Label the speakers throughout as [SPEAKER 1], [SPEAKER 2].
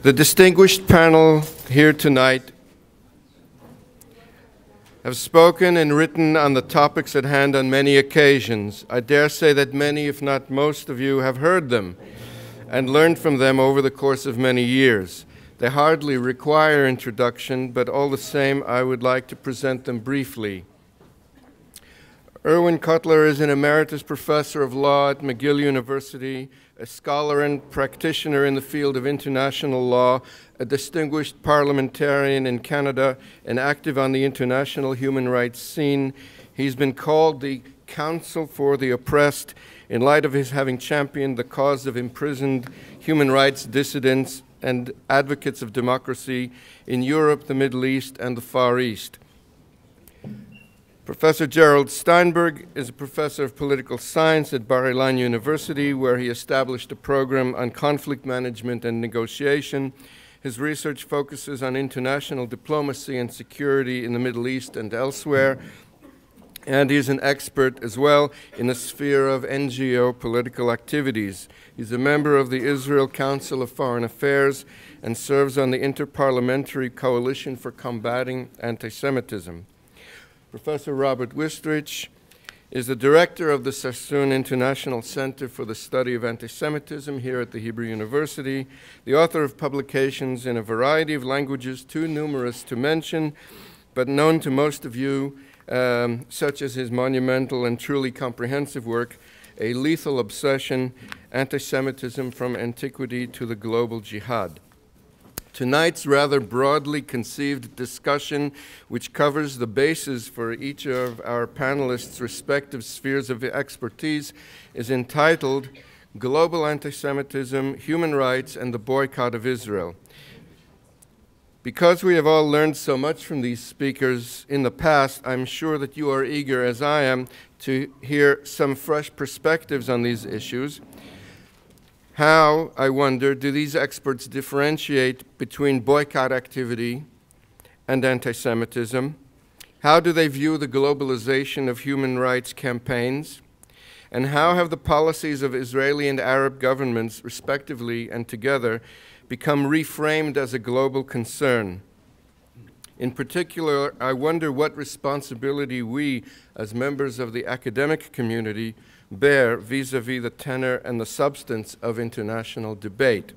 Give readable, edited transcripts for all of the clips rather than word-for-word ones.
[SPEAKER 1] The distinguished panel here tonight have spoken and written on the topics at hand on many occasions. I dare say that many, if not most of you, have heard them and learned from them over the course of many years. They hardly require introduction, but all the same, I would like to present them briefly. Erwin Cutler is an emeritus professor of law at McGill University, a scholar and practitioner in the field of international law, a distinguished parliamentarian in Canada, and active on the international human rights scene. He's been called the counsel for the oppressed in light of his having championed the cause of imprisoned human rights dissidents and advocates of democracy in Europe, the Middle East, and the Far East. Professor Gerald Steinberg is a professor of political science at Bar-Ilan University, where he established a program on conflict management and negotiation. His research focuses on international diplomacy and security in the Middle East and elsewhere, and he's an expert as well in the sphere of NGO political activities. He's a member of the Israel Council of Foreign Affairs and serves on the Interparliamentary Coalition for Combating Anti-Semitism. Professor Robert Wistrich is the director of the Sassoon International Center for the Study of Anti-Semitism here at the Hebrew University, the author of publications in a variety of languages, too numerous to mention, but known to most of you, such as his monumental and truly comprehensive work, A Lethal Obsession, Anti-Semitism from Antiquity to the Global Jihad. Tonight's rather broadly conceived discussion, which covers the bases for each of our panelists' respective spheres of expertise, is entitled Global Anti-Semitism, Human Rights, and the Boycott of Israel. Because we have all learned so much from these speakers in the past, I'm sure that you are eager, as I am, to hear some fresh perspectives on these issues. How, I wonder, do these experts differentiate between boycott activity and anti-Semitism? How do they view the globalization of human rights campaigns? And how have the policies of Israeli and Arab governments, respectively and together, become reframed as a global concern? In particular, I wonder what responsibility we, as members of the academic community, bear vis-à-vis the tenor and the substance of international debate.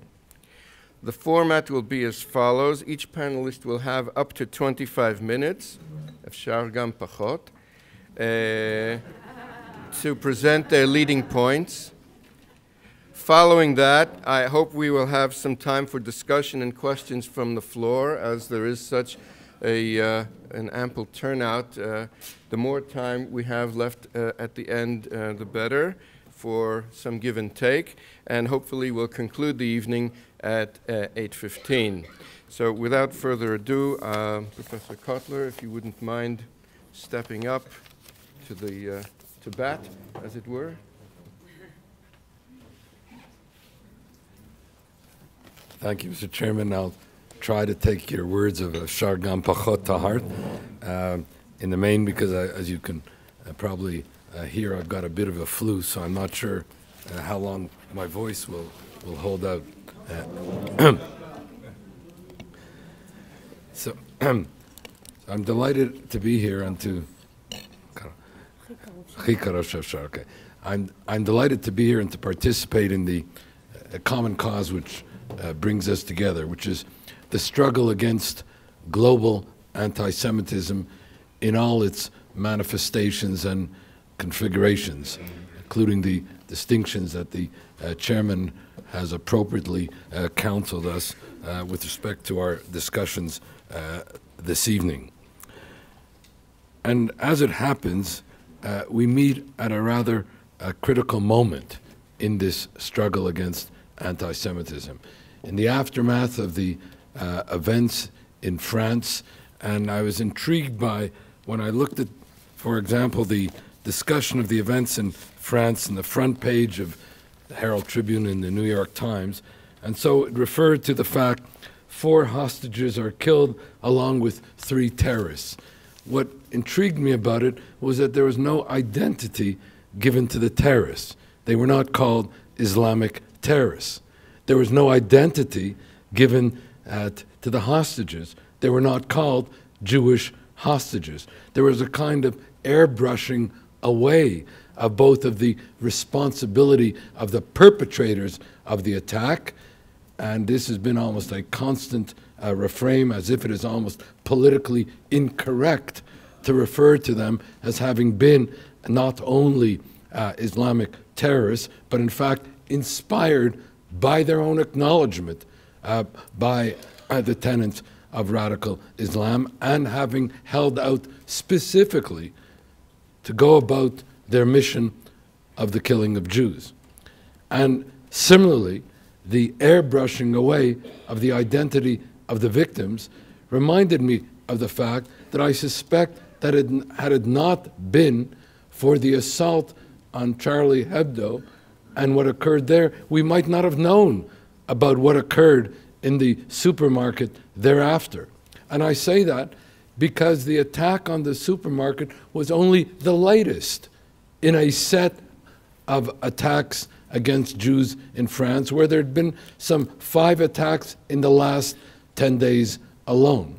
[SPEAKER 1] The format will be as follows. Each panelist will have up to 25 minutes, אפשר גם פחות, to present their leading points. Following that, I hope we will have some time for discussion and questions from the floor, as there is such an ample turnout. The more time we have left at the end, the better, for some give and take, and hopefully we'll conclude the evening at 8:15. So without further ado, Professor Cutler, if you wouldn't mind stepping up to the to bat, as it were.
[SPEAKER 2] Thank you, Mr. Chairman. I'll try to take your words of Shar Gam Pachot to heart in the main, because as you can probably hear, I've got a bit of a flu, so I'm not sure how long my voice will hold out. So I'm delighted to be here and to I'm delighted to be here and to participate in the common cause which brings us together, which is the struggle against global anti-Semitism in all its manifestations and configurations, including the distinctions that the chairman has appropriately counseled us with respect to our discussions this evening. And as it happens, we meet at a rather critical moment in this struggle against anti-Semitism. In the aftermath of the events in France, and I was intrigued by when I looked at, for example, the discussion of the events in France in the front page of the Herald Tribune in the New York Times, and so it referred to the fact 4 hostages are killed along with 3 terrorists. What intrigued me about it was that there was no identity given to the terrorists. They were not called Islamic terrorists. There was no identity given to the hostages. They were not called Jewish hostages. There was a kind of airbrushing away of both of the responsibility of the perpetrators of the attack, and this has been almost a constant refrain, as if it is almost politically incorrect to refer to them as having been not only Islamic terrorists, but in fact inspired by their own acknowledgement by the tenets of radical Islam, and having held out specifically to go about their mission of the killing of Jews. And similarly, the airbrushing away of the identity of the victims reminded me of the fact that I suspect that had it not been for the assault on Charlie Hebdo and what occurred there, we might not have known about what occurred in the supermarket thereafter. And I say that because the attack on the supermarket was only the latest in a set of attacks against Jews in France, where there had been some 5 attacks in the last 10 days alone.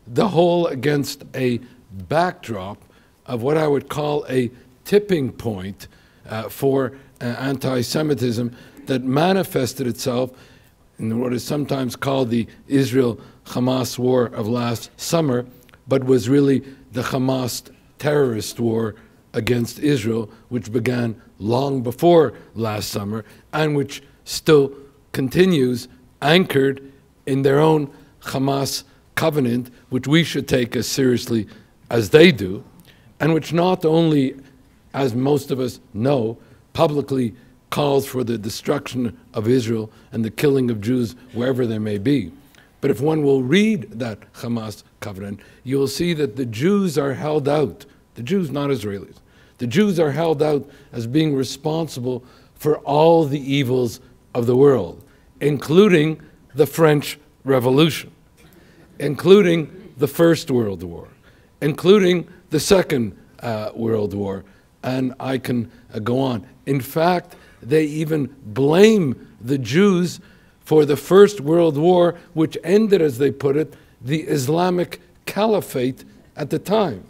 [SPEAKER 2] The whole against a backdrop of what I would call a tipping point for anti-Semitism that manifested itself in what is sometimes called the Israel-Hamas war of last summer, but was really the Hamas terrorist war against Israel, which began long before last summer and which still continues anchored in their own Hamas covenant, which we should take as seriously as they do, and which not only, as most of us know, publicly calls for the destruction of Israel and the killing of Jews wherever they may be. But if one will read that Hamas covenant, you will see that the Jews are held out, the Jews, not Israelis, the Jews are held out as being responsible for all the evils of the world, including the French Revolution, including the First World War, including the Second World War, and I can go on. In fact, they even blame the Jews for the First World War, which ended, as they put it, the Islamic Caliphate at the time.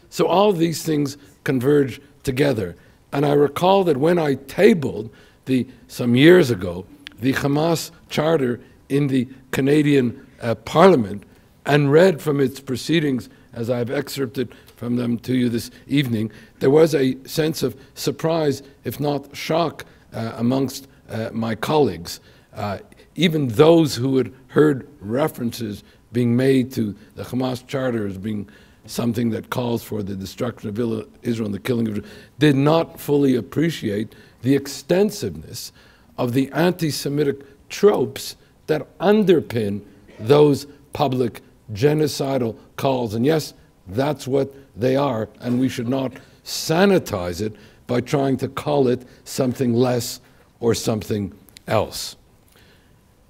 [SPEAKER 2] So all these things converge together. And I recall that when I tabled some years ago, the Hamas charter in the Canadian Parliament and read from its proceedings, as I've excerpted from them to you this evening, there was a sense of surprise, if not shock, amongst my colleagues. Even those who had heard references being made to the Hamas charter as being something that calls for the destruction of Israel and the killing of Israel, did not fully appreciate the extensiveness of the anti-Semitic tropes that underpin those public genocidal calls. And yes, that's what they are, and we should not sanitize it by trying to call it something less or something else.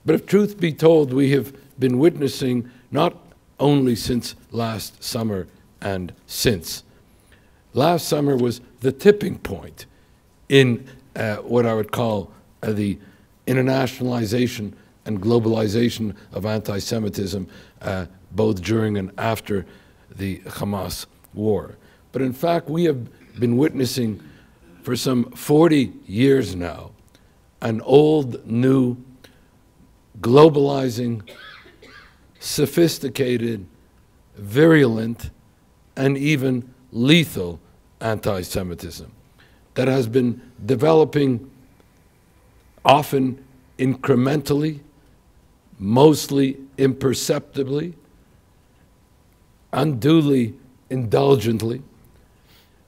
[SPEAKER 2] But if truth be told, we have been witnessing not only since last summer and since. Last summer was the tipping point in what I would call the internationalization and globalization of anti-Semitism, both during and after the Hamas war. But in fact, we have been witnessing for some 40 years now an old, new, globalizing, sophisticated, virulent, and even lethal anti-Semitism that has been developing often incrementally, mostly imperceptibly, unduly indulgently,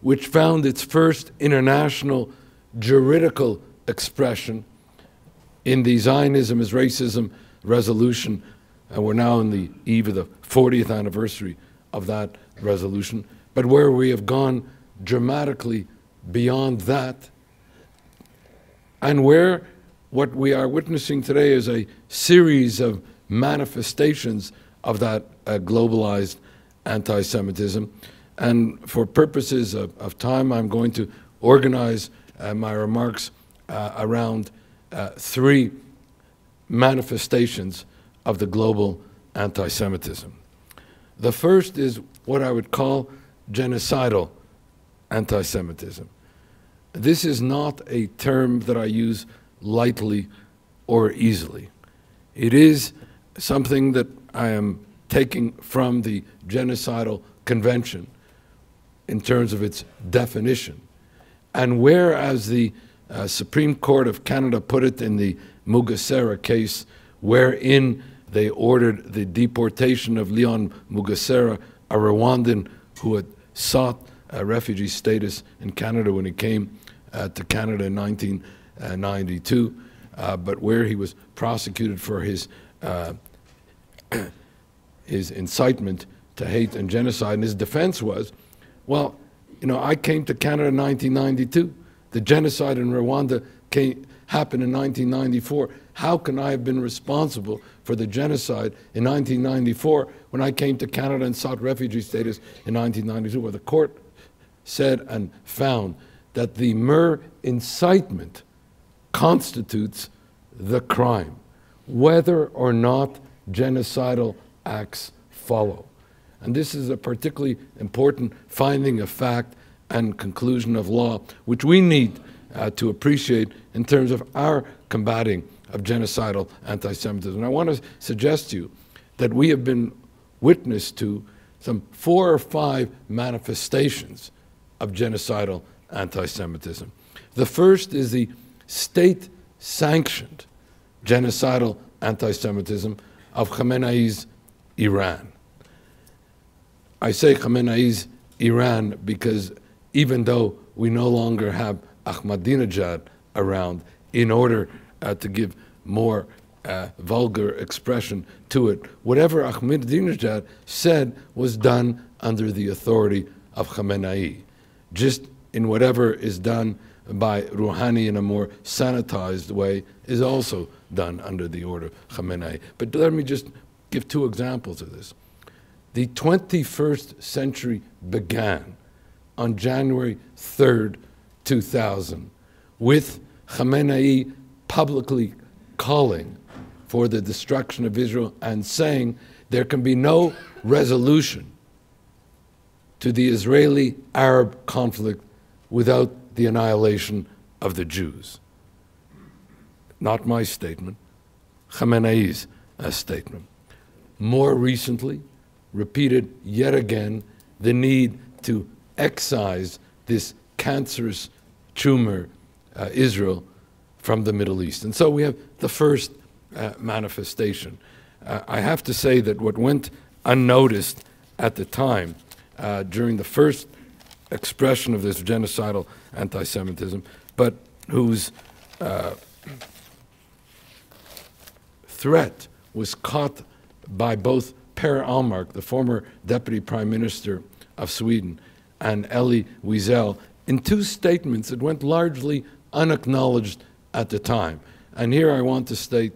[SPEAKER 2] which found its first international juridical expression in the Zionism is Racism resolution, and we're now on the eve of the 40th anniversary of that resolution, but where we have gone dramatically beyond that, and where what we are witnessing today is a series of manifestations of that globalized anti-Semitism. And for purposes of time, I'm going to organize my remarks around 3 manifestations of the global anti-Semitism. The first is what I would call genocidal anti-Semitism. This is not a term that I use lightly or easily. It is something that I am taking from the Genocidal Convention in terms of its definition. And whereas the Supreme Court of Canada put it in the Mugesera case, wherein they ordered the deportation of Leon Mugesera, a Rwandan who had sought refugee status in Canada when he came to Canada in 1992, but where he was prosecuted for his incitement to hate and genocide. And his defense was, well, you know, I came to Canada in 1992. The genocide in Rwanda happened in 1994. How can I have been responsible for the genocide in 1994 when I came to Canada and sought refugee status in 1992? Well, the court said and found that the mere incitement constitutes the crime, whether or not genocidal acts follow. And this is a particularly important finding of fact and conclusion of law, which we need to appreciate in terms of our combating of genocidal anti-Semitism. And I want to suggest to you that we have been witness to some 4 or 5 manifestations of genocidal anti-Semitism. The first is the state-sanctioned genocidal anti-Semitism of Khamenei's Iran. I say Khamenei's Iran because even though we no longer have Ahmadinejad around, in order to give more vulgar expression to it, whatever Ahmadinejad said was done under the authority of Khamenei. Just in whatever is done by Rouhani in a more sanitized way is also done under the order of Khamenei. But let me just give 2 examples of this. The 21st century began on January 3rd, 2000, with Khamenei publicly calling for the destruction of Israel and saying there can be no resolution to the Israeli-Arab conflict without the annihilation of the Jews. Not my statement, Khamenei's statement. More recently, repeated yet again the need to excise this cancerous tumor, Israel, from the Middle East. And so we have the first manifestation. I have to say that what went unnoticed at the time, during the first expression of this genocidal anti-Semitism, but whose threat was caught by both Per Ahlmark, the former Deputy Prime Minister of Sweden, and Elie Wiesel, in 2 statements that went largely unacknowledged at the time. And here I want to state,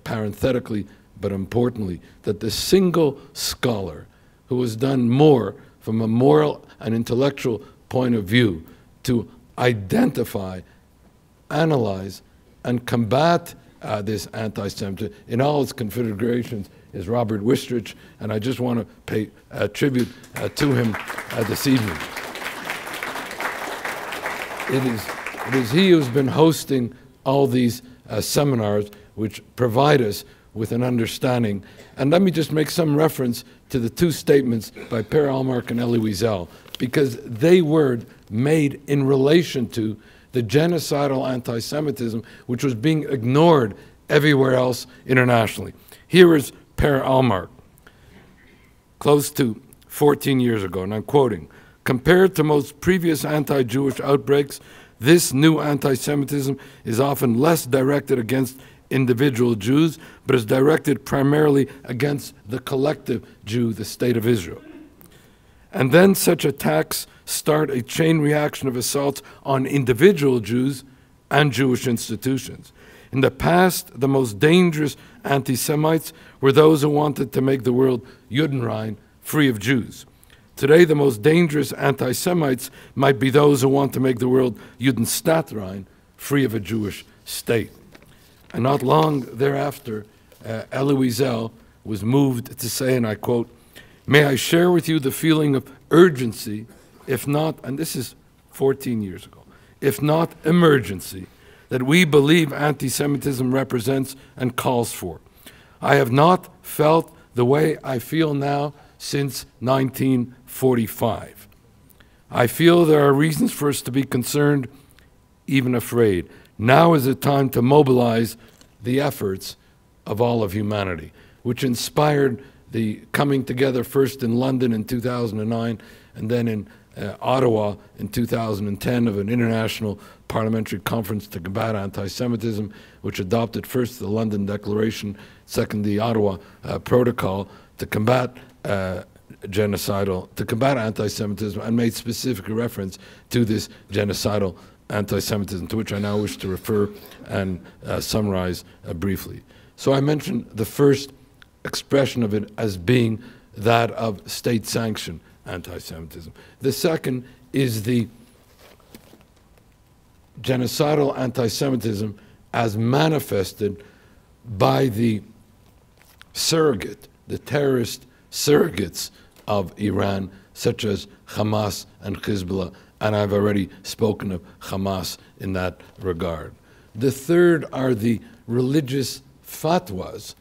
[SPEAKER 2] parenthetically but importantly, that the single scholar who has done more from a moral and intellectual point of view to identify, analyze, and combat this anti-Semitism in all its configurations is Robert Wistrich, and I just want to pay tribute to him this evening. It is he who's been hosting all these seminars which provide us with an understanding. And let me just make some reference to the 2 statements by Per Ahlmark and Elie Wiesel, because they were made in relation to the genocidal anti-Semitism which was being ignored everywhere else internationally. Here is Per Ahlmark, close to 14 years ago, and I'm quoting, "Compared to most previous anti-Jewish outbreaks, this new anti-Semitism is often less directed against individual Jews, but is directed primarily against the collective Jew, the State of Israel. And then such attacks start a chain reaction of assaults on individual Jews and Jewish institutions. In the past, the most dangerous anti-Semites were those who wanted to make the world Judenrein, free of Jews. Today, the most dangerous anti-Semites might be those who want to make the world Judenstadtrein, free of a Jewish state." And not long thereafter, Elie Wiesel was moved to say, and I quote, "May I share with you the feeling of urgency, if not," and this is 14 years ago, "if not emergency, that we believe anti-Semitism represents and calls for. I have not felt the way I feel now since 1945. I feel there are reasons for us to be concerned, even afraid. Now is the time to mobilize the efforts of all of humanity," which inspired the coming together first in London in 2009 and then in Ottawa in 2010 of an international parliamentary conference to combat anti-Semitism, which adopted first the London Declaration, second the Ottawa Protocol to combat anti-Semitism, and made specific reference to this genocidal anti-Semitism, to which I now wish to refer and summarize briefly. So I mentioned the first expression of it as being that of state-sanctioned anti-Semitism. The second is the genocidal anti-Semitism as manifested by the terrorist surrogates of Iran, such as Hamas and Hezbollah, and I've already spoken of Hamas in that regard. The third are the religious fatwas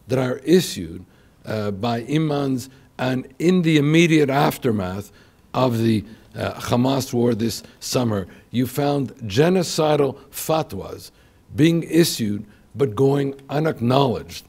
[SPEAKER 2] that are issued by imams, and in the immediate aftermath of the Hamas war this summer, you found genocidal fatwas being issued but going unacknowledged,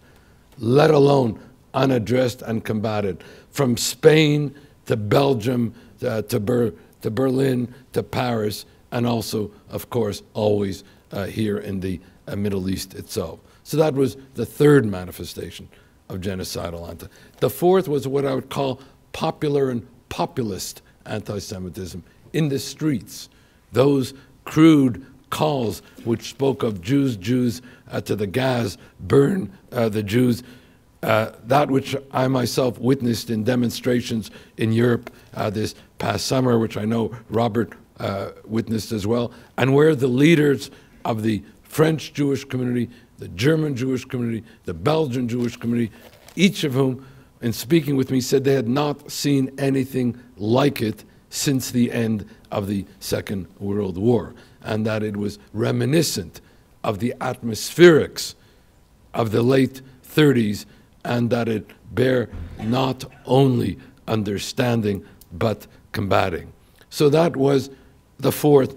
[SPEAKER 2] let alone unaddressed and combated, from Spain to Belgium to Berlin to Paris, and also, of course, always here in the Middle East itself. So that was the third manifestation of genocidal anti. The fourth was what I would call popular and populist anti-Semitism in the streets. Those crude calls which spoke of Jews to the gas, burn the Jews, that which I myself witnessed in demonstrations in Europe this past summer, which I know Robert witnessed as well, and where the leaders of the French Jewish community, the German Jewish community, the Belgian Jewish community, each of whom, in speaking with me, said they had not seen anything like it since the end of the Second World War, and that it was reminiscent of the atmospherics of the late 30s, and that it bare not only understanding but combating. So that was the fourth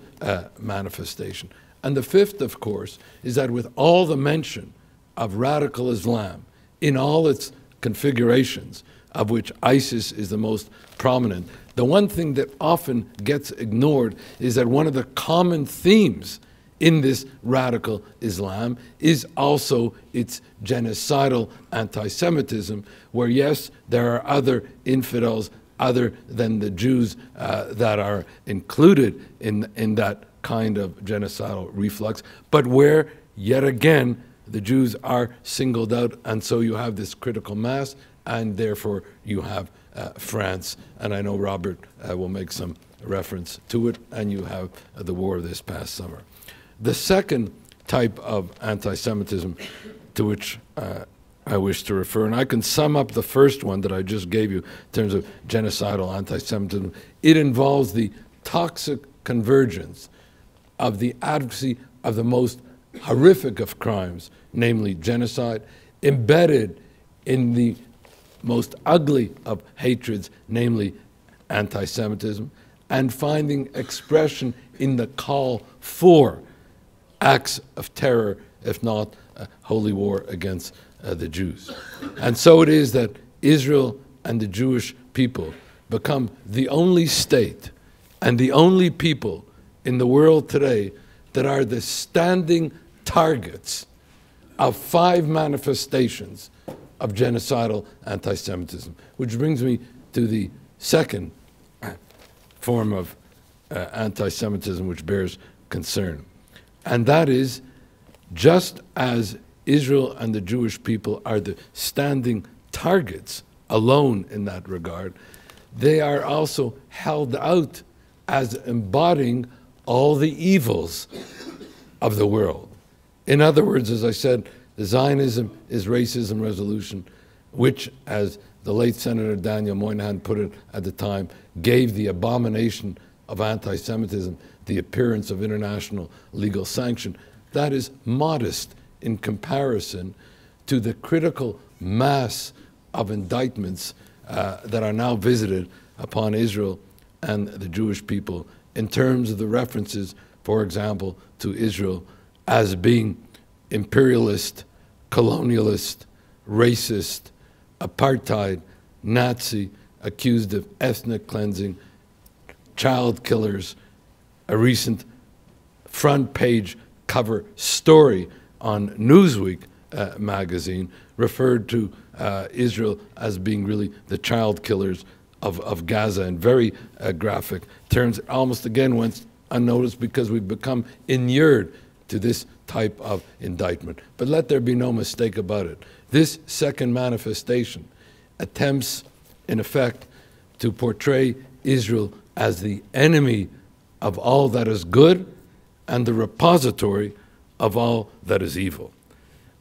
[SPEAKER 2] manifestation. And the fifth, of course, is that with all the mention of radical Islam in all its configurations, of which ISIS is the most prominent, the one thing that often gets ignored is that one of the common themes in this radical Islam is also its genocidal anti-Semitism, where yes, there are other infidels other than the Jews that are included in that kind of genocidal reflux, but where, yet again, the Jews are singled out, and so you have this critical mass, and therefore you have France, and I know Robert will make some reference to it, and you have the war this past summer. The second type of anti-Semitism to which I wish to refer, and I can sum up the first one that I just gave you in terms of genocidal anti-Semitism, it involves the toxic convergence of the advocacy of the most horrific of crimes, namely genocide, embedded in the most ugly of hatreds, namely anti-Semitism, and finding expression in the call for acts of terror, if not a holy war against the Jews. And so it is that Israel and the Jewish people become the only state and the only people in the world today that are the standing targets of 5 manifestations of genocidal anti-Semitism, which brings me to the second form of anti-Semitism which bears concern. And that is, just as Israel and the Jewish people are the standing targets alone in that regard, they are also held out as embodying all the evils of the world. In other words, as I said, the Zionism is racism resolution, which, as the late Senator Daniel Moynihan put it at the time, gave the abomination of anti-Semitism the appearance of international legal sanction. That is modest in comparison to the critical mass of indictments that are now visited upon Israel and the Jewish people in terms of the references, for example, to Israel as being imperialist, colonialist, racist, apartheid, Nazi, accused of ethnic cleansing, child killers. A recent front page cover story on Newsweek magazine referred to Israel as being really the child killers of Gaza in very graphic terms. It almost again went unnoticed because we've become inured to this type of indictment. But let there be no mistake about it. This second manifestation attempts, in effect, to portray Israel as the enemy of all that is good and the repository of all that is evil.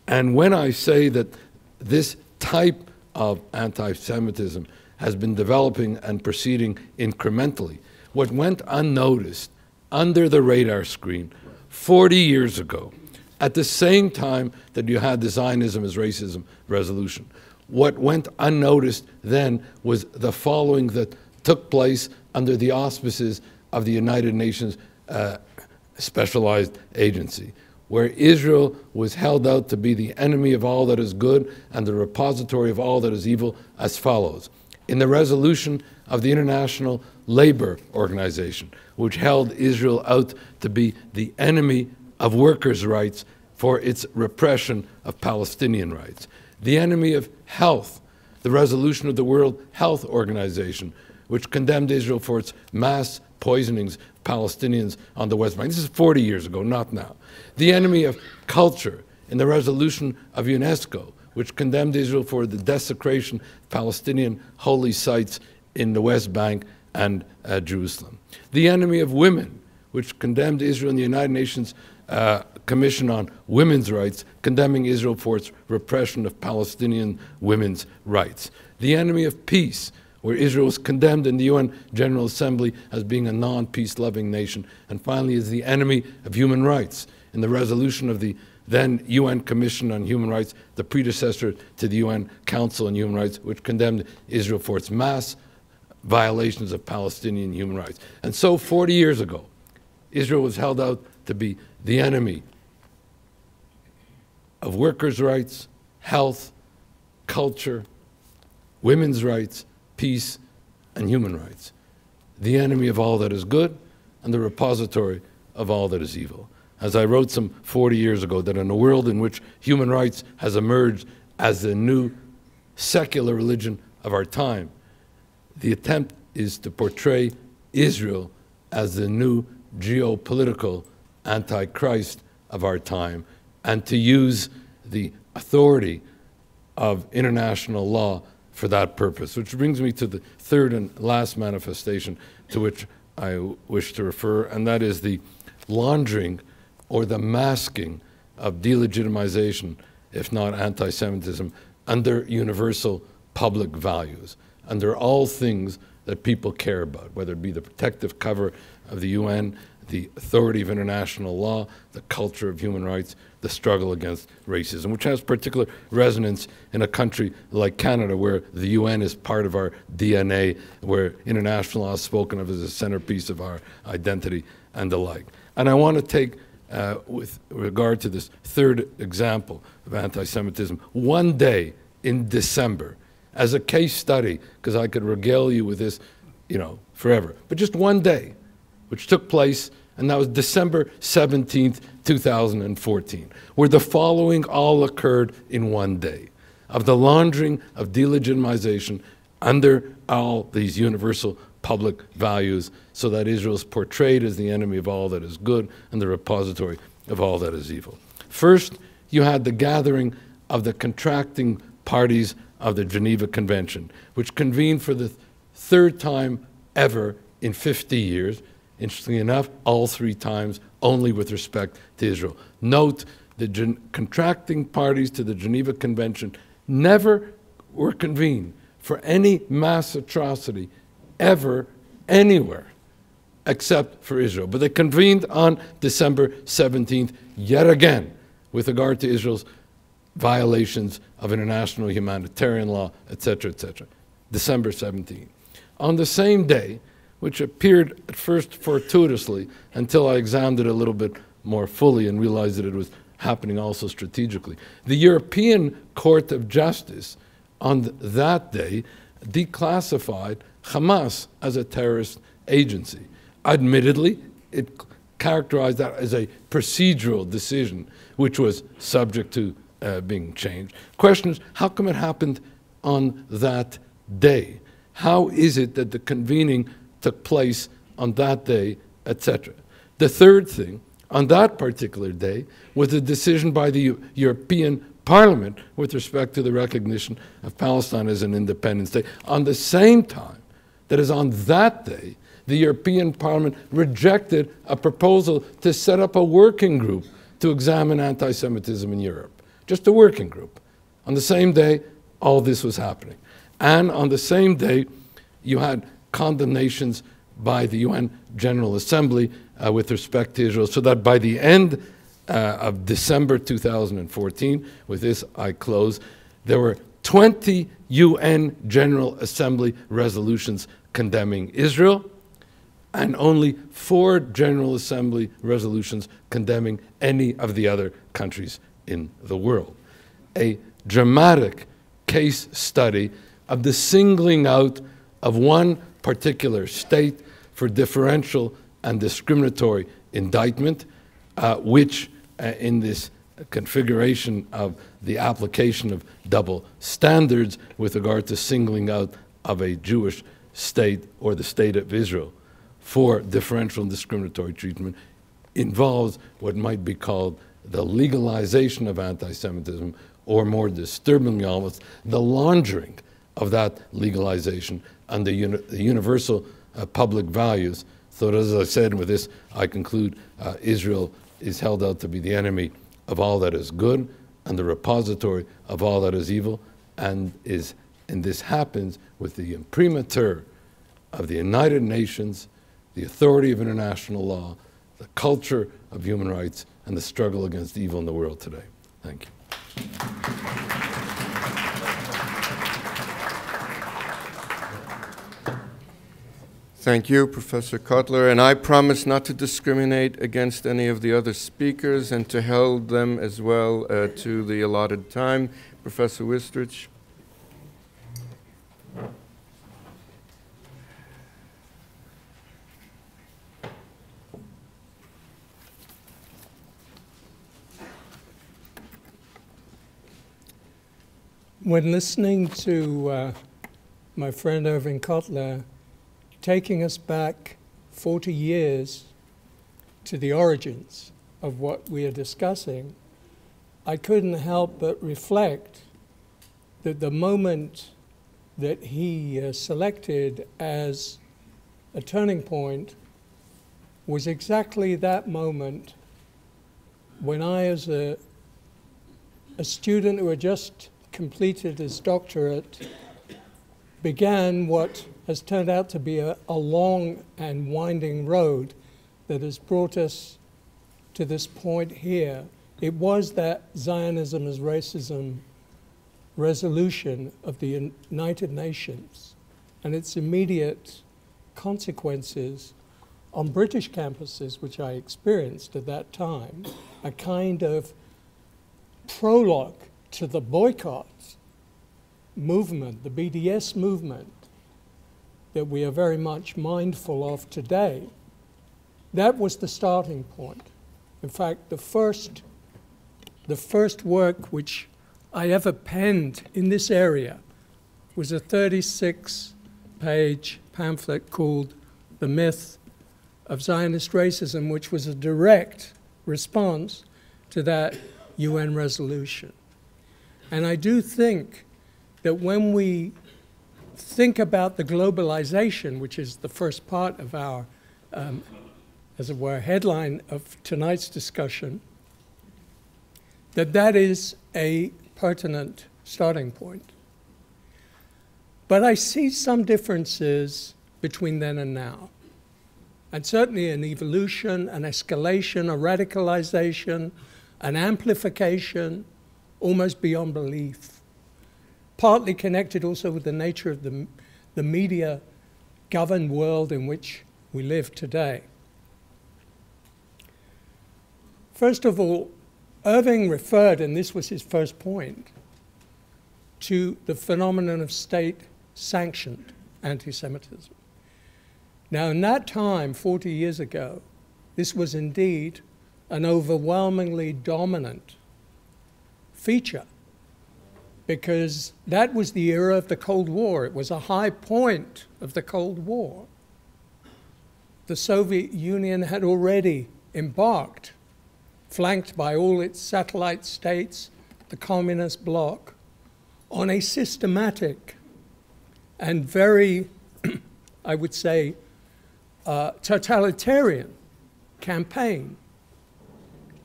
[SPEAKER 2] And when I say that this type of anti-Semitism has been developing and proceeding incrementally, what went unnoticed under the radar screen 40 years ago, at the same time that you had the Zionism as racism resolution, what went unnoticed then was the following that took place under the auspices of the United Nations specialized agency, where Israel was held out to be the enemy of all that is good and the repository of all that is evil as follows. In the resolution of the International Labor Organization, which held Israel out to be the enemy of workers' rights for its repression of Palestinian rights. The enemy of health, the resolution of the World Health Organization, which condemned Israel for its mass poisonings of Palestinians on the West Bank. This is 40 years ago, not now. The enemy of culture in the resolution of UNESCO, which condemned Israel for the desecration of Palestinian holy sites in the West Bank and Jerusalem. The enemy of women, which condemned Israel in the United Nations Commission on Women's Rights, condemning Israel for its repression of Palestinian women's rights. The enemy of peace, where Israel was condemned in the UN General Assembly as being a non-peace-loving nation. And finally, is the enemy of human rights in the resolution of the then UN Commission on Human Rights, the predecessor to the UN Council on Human Rights, which condemned Israel for its mass violations of Palestinian human rights. And so 40 years ago, Israel was held out to be the enemy of workers' rights, health, culture, women's rights, peace, and human rights, the enemy of all that is good and the repository of all that is evil. As I wrote some 40 years ago, that in a world in which human rights has emerged as the new secular religion of our time, the attempt is to portray Israel as the new geopolitical antichrist of our time and to use the authority of international law for that purpose. Which brings me to the third and last manifestation to which I wish to refer, and that is the laundering or the masking of delegitimization, if not anti-Semitism, under universal public values, under all things that people care about, whether it be the protective cover of the UN, the authority of international law, the culture of human rights, the struggle against racism, which has particular resonance in a country like Canada, where the UN is part of our DNA, where international law is spoken of as a centerpiece of our identity and the like. And I want to take, with regard to this third example of anti-Semitism, one day in December as a case study, because I could regale you with this, forever, but just one day, which took place, and that was December 17th, 2014, where the following all occurred in one day, of the laundering of delegitimization under all these universal public values, so that Israel is portrayed as the enemy of all that is good and the repository of all that is evil. First, you had the gathering of the contracting parties of the Geneva Convention, which convened for the third time ever in 50 years, interestingly enough, all three times only with respect to Israel. Note the contracting parties to the Geneva Convention never were convened for any mass atrocity ever, anywhere, except for Israel. But they convened on December 17th, yet again, with regard to Israel's violations of international humanitarian law, etc., etc. December 17th. On the same day, which appeared at first fortuitously until I examined it a little bit more fully and realized that it was happening also strategically, the European Court of Justice on that day declassified Hamas as a terrorist agency. Admittedly, it characterized that as a procedural decision, which was subject to being changed. Question is, how come it happened on that day? How is it that the convening took place on that day, etc.? The third thing, on that particular day, was a decision by the European Parliament with respect to the recognition of Palestine as an independent state. On the same time, that is on that day, the European Parliament rejected a proposal to set up a working group to examine anti-Semitism in Europe. Just a working group. On the same day, all this was happening. And on the same day, you had condemnations by the UN General Assembly with respect to Israel, so that by the end of December 2014, with this I close, there were 20 UN General Assembly resolutions condemning Israel, and only 4 General Assembly resolutions condemning any of the other countries in the world. A dramatic case study of the singling out of one particular state for differential and discriminatory indictment, which in this configuration of the application of double standards with regard to singling out of a Jewish state or the state of Israel for differential and discriminatory treatment involves what might be called the legalization of anti-Semitism, or more disturbingly almost, the laundering of that legalization and the universal public values. So as I said, with this I conclude, Israel is held out to be the enemy of all that is good and the repository of all that is evil, and this happens with the imprimatur of the United Nations, the authority of international law, the culture of human rights, and the struggle against evil in the world today. Thank you.
[SPEAKER 1] Thank you, Professor Kotler. And I promise not to discriminate against any of the other speakers and to hold them as well to the allotted time. Professor Wistrich.
[SPEAKER 3] When listening to my friend Irving Kotler taking us back 40 years to the origins of what we are discussing, I couldn't help but reflect that the moment that he selected as a turning point was exactly that moment when I, as a student who had just completed his doctorate, began what has turned out to be a long and winding road that has brought us to this point here. It was that Zionism as racism resolution of the United Nations and its immediate consequences on British campuses, which I experienced at that time, a kind of prologue to the boycott movement, the BDS movement, that we are very much mindful of today. That was the starting point. In fact, the first work which I ever penned in this area was a 36-page pamphlet called The Myth of Zionist Racism, which was a direct response to that UN resolution. And I do think that when we think about the globalization, which is the first part of our, as it were, headline of tonight's discussion, that is a pertinent starting point. But I see some differences between then and now. And certainly an evolution, an escalation, a radicalization, an amplification, almost beyond belief. Partly connected also with the nature of the media-governed world in which we live today. First of all, Irving referred, and this was his first point, to the phenomenon of state-sanctioned anti-Semitism. Now, in that time, 40 years ago, this was indeed an overwhelmingly dominant feature, because that was the era of the Cold War. It was a high point of the Cold War. The Soviet Union had already embarked, flanked by all its satellite states, the communist bloc, on a systematic and very, I would say, totalitarian campaign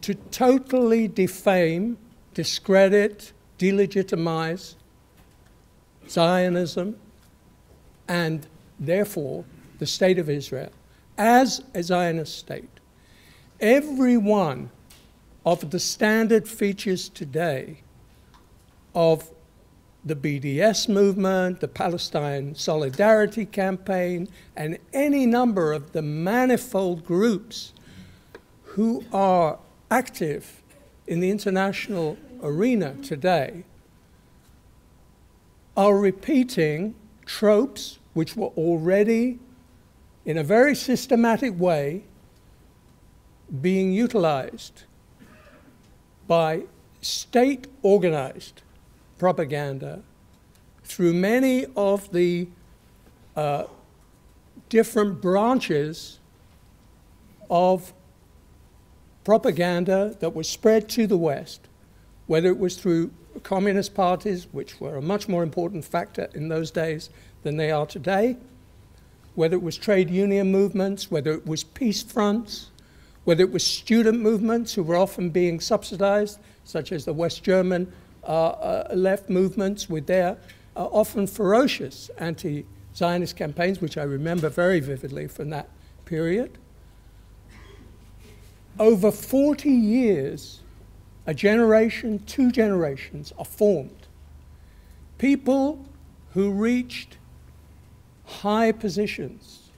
[SPEAKER 3] to totally defame, discredit, delegitimize Zionism and therefore the state of Israel as a Zionist state. Every one of the standard features today of the BDS movement, the Palestine Solidarity Campaign, and any number of the manifold groups who are active in the international arena today are repeating tropes which were already, in a very systematic way, being utilized by state-organized propaganda through many of the different branches of propaganda that was spread to the West, whether it was through communist parties, which were a much more important factor in those days than they are today, whether it was trade union movements, whether it was peace fronts, whether it was student movements who were often being subsidized, such as the West German left movements with their often ferocious anti-Zionist campaigns, which I remember very vividly from that period. Over 40 years, a generation, 2 generations are formed. People who reached high positions,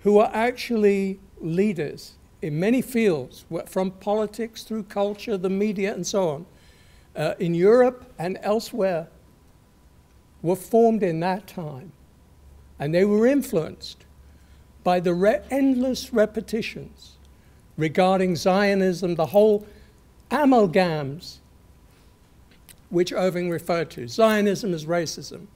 [SPEAKER 3] who are actually leaders in many fields, from politics through culture, the media, and so on, in Europe and elsewhere, were formed in that time. And they were influenced by the endless repetitions regarding Zionism, the whole amalgams which Irving referred to. Zionism is racism.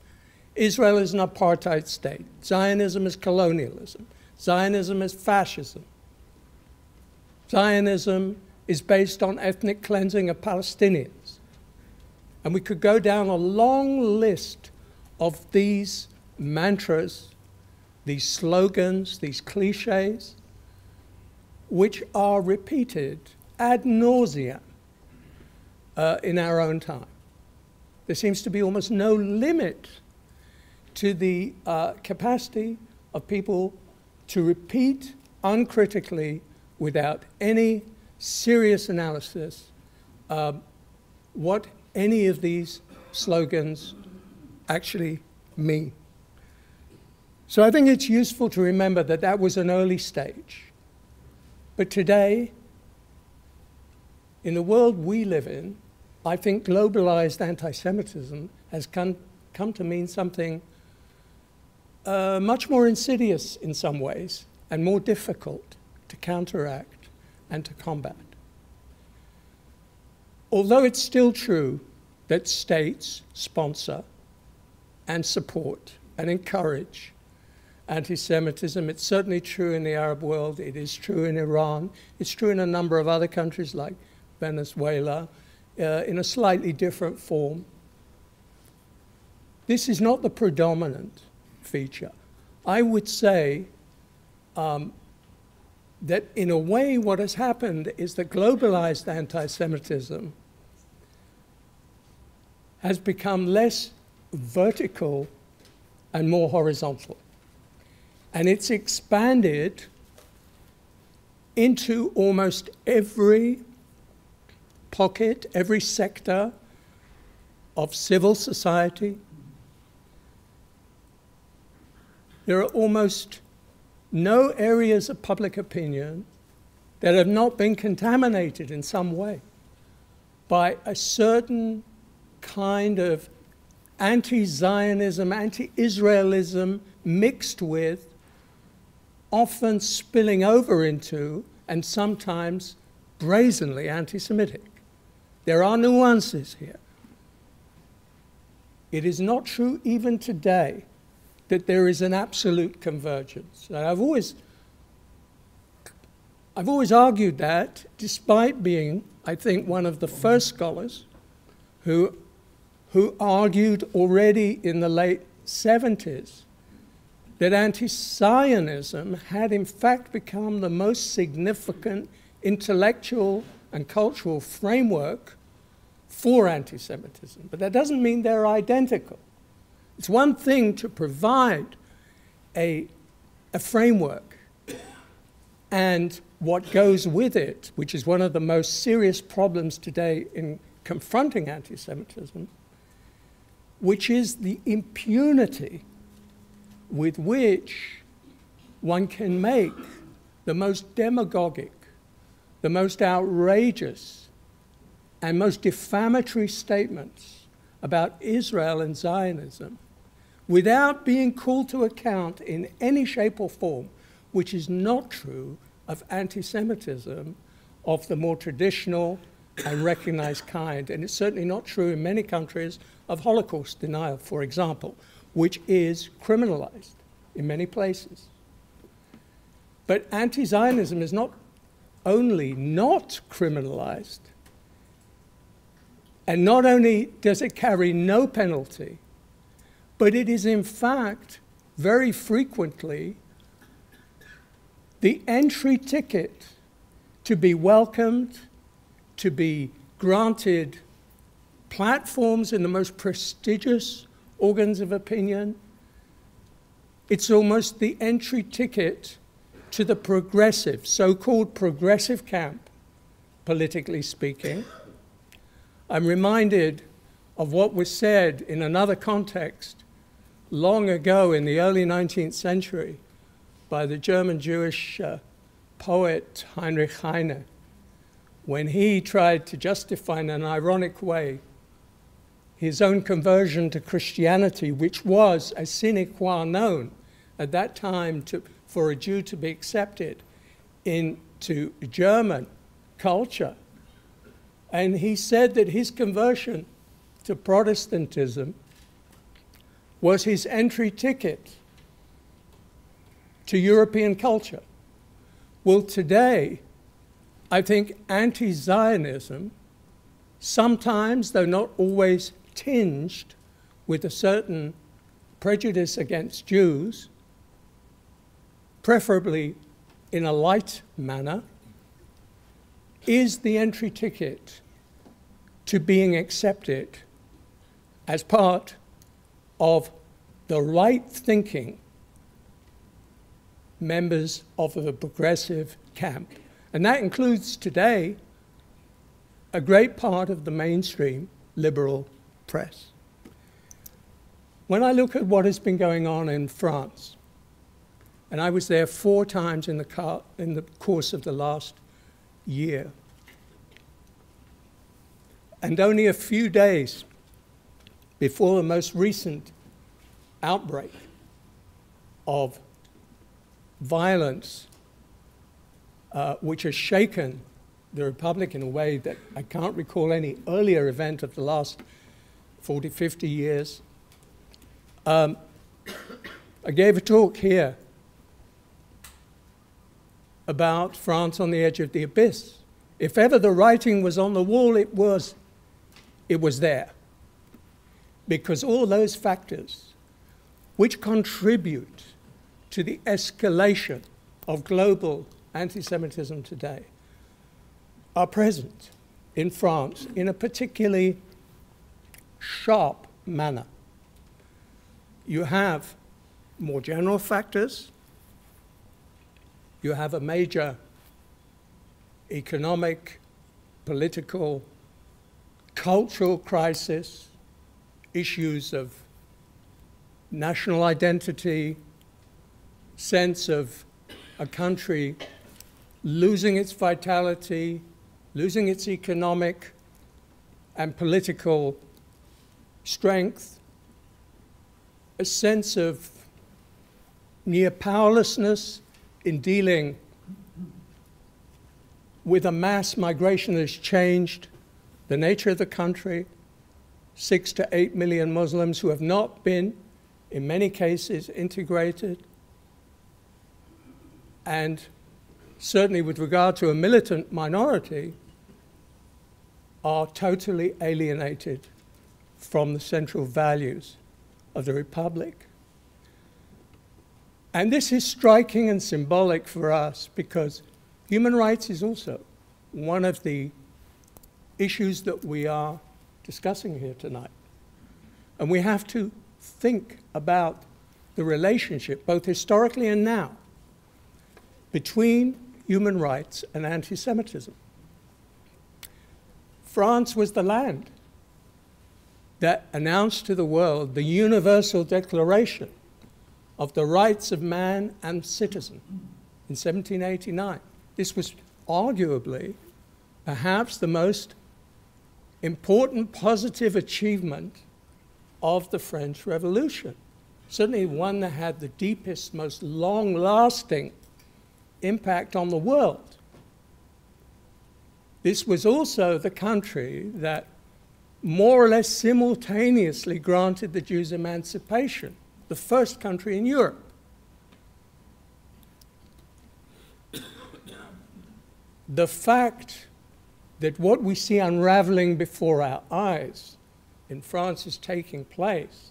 [SPEAKER 3] Israel is an apartheid state. Zionism is colonialism. Zionism is fascism. Zionism is based on ethnic cleansing of Palestinians. And we could go down a long list of these mantras, these slogans, these cliches, which are repeated ad nauseam in our own time. There seems to be almost no limit to the capacity of people to repeat uncritically, without any serious analysis, what any of these slogans actually mean. So I think it's useful to remember that that was an early stage. But today, in the world we live in, I think globalized anti-Semitism has come to mean something much more insidious in some ways and more difficult to counteract and to combat. Although it's still true that states sponsor and support and encourage anti-Semitism, it's certainly true in the Arab world, it is true in Iran, it's true in a number of other countries like Venezuela, in a slightly different form. This is not the predominant feature. I would say that in a way what has happened is that globalized anti-Semitism has become less vertical and more horizontal. And it's expanded into almost every pocket, every sector of civil society. There are almost no areas of public opinion that have not been contaminated in some way by a certain kind of anti-Zionism, anti-Israelism mixed with, often spilling over into, and sometimes brazenly anti-Semitic. There are nuances here. It is not true even today that there is an absolute convergence. And I've always argued that, despite being, I think, one of the first scholars who argued already in the late 70s that anti-Zionism had in fact become the most significant intellectual and cultural framework for anti-Semitism. But that doesn't mean they're identical. It's one thing to provide a framework and what goes with it, which is one of the most serious problems today in confronting anti-Semitism, which is the impunity with which one can make the most demagogic, the most outrageous, and most defamatory statements about Israel and Zionism without being called to account in any shape or form, which is not true of anti-Semitism of the more traditional and recognized kind. And it's certainly not true in many countries of Holocaust denial, for example, which is criminalized in many places. But anti-Zionism is not only not criminalized, and not only does it carry no penalty, but it is in fact very frequently the entry ticket to be welcomed, to be granted platforms in the most prestigious organs of opinion. It's almost the entry ticket to the progressive, so-called progressive camp, politically speaking. I'm reminded of what was said in another context long ago in the early 19th century by the German Jewish poet Heinrich Heine, when he tried to justify in an ironic way his own conversion to Christianity, which was a sine qua non at that time for a Jew to be accepted into German culture. And he said that his conversion to Protestantism was his entry ticket to European culture. Well, today, I think anti-Zionism, sometimes, though not always tinged with a certain prejudice against Jews, preferably in a light manner, is the entry ticket to being accepted as part of the right-thinking members of the progressive camp. And that includes today a great part of the mainstream liberal press. When I look at what has been going on in France, and I was there 4 times in the course of the last year, and only a few days before the most recent outbreak of violence, which has shaken the Republic in a way that I can't recall any earlier event of the last 40, 50 years. I gave a talk here about France on the edge of the abyss. If ever the writing was on the wall, it was there. Because all those factors which contribute to the escalation of global anti-Semitism today are present in France in a particularly sharp manner. You have more general factors. You have a major economic, political, cultural crisis, issues of national identity, sense of a country losing its vitality, losing its economic and political strength, a sense of near powerlessness in dealing with a mass migration that has changed the nature of the country, 6 to 8 million Muslims who have not been, in many cases, integrated, and certainly with regard to a militant minority, are totally alienated from the central values of the Republic. And this is striking and symbolic for us because human rights is also one of the issues that we are discussing here tonight. And we have to think about the relationship, both historically and now, between human rights and anti-Semitism. France was the land that announced to the world the Universal Declaration of the Rights of Man and Citizen in 1789. This was arguably perhaps the most important positive achievement of the French Revolution. Certainly one that had the deepest, most long-lasting impact on the world. This was also the country that more or less simultaneously granted the Jews emancipation, the first country in Europe. The fact that what we see unraveling before our eyes in France is taking place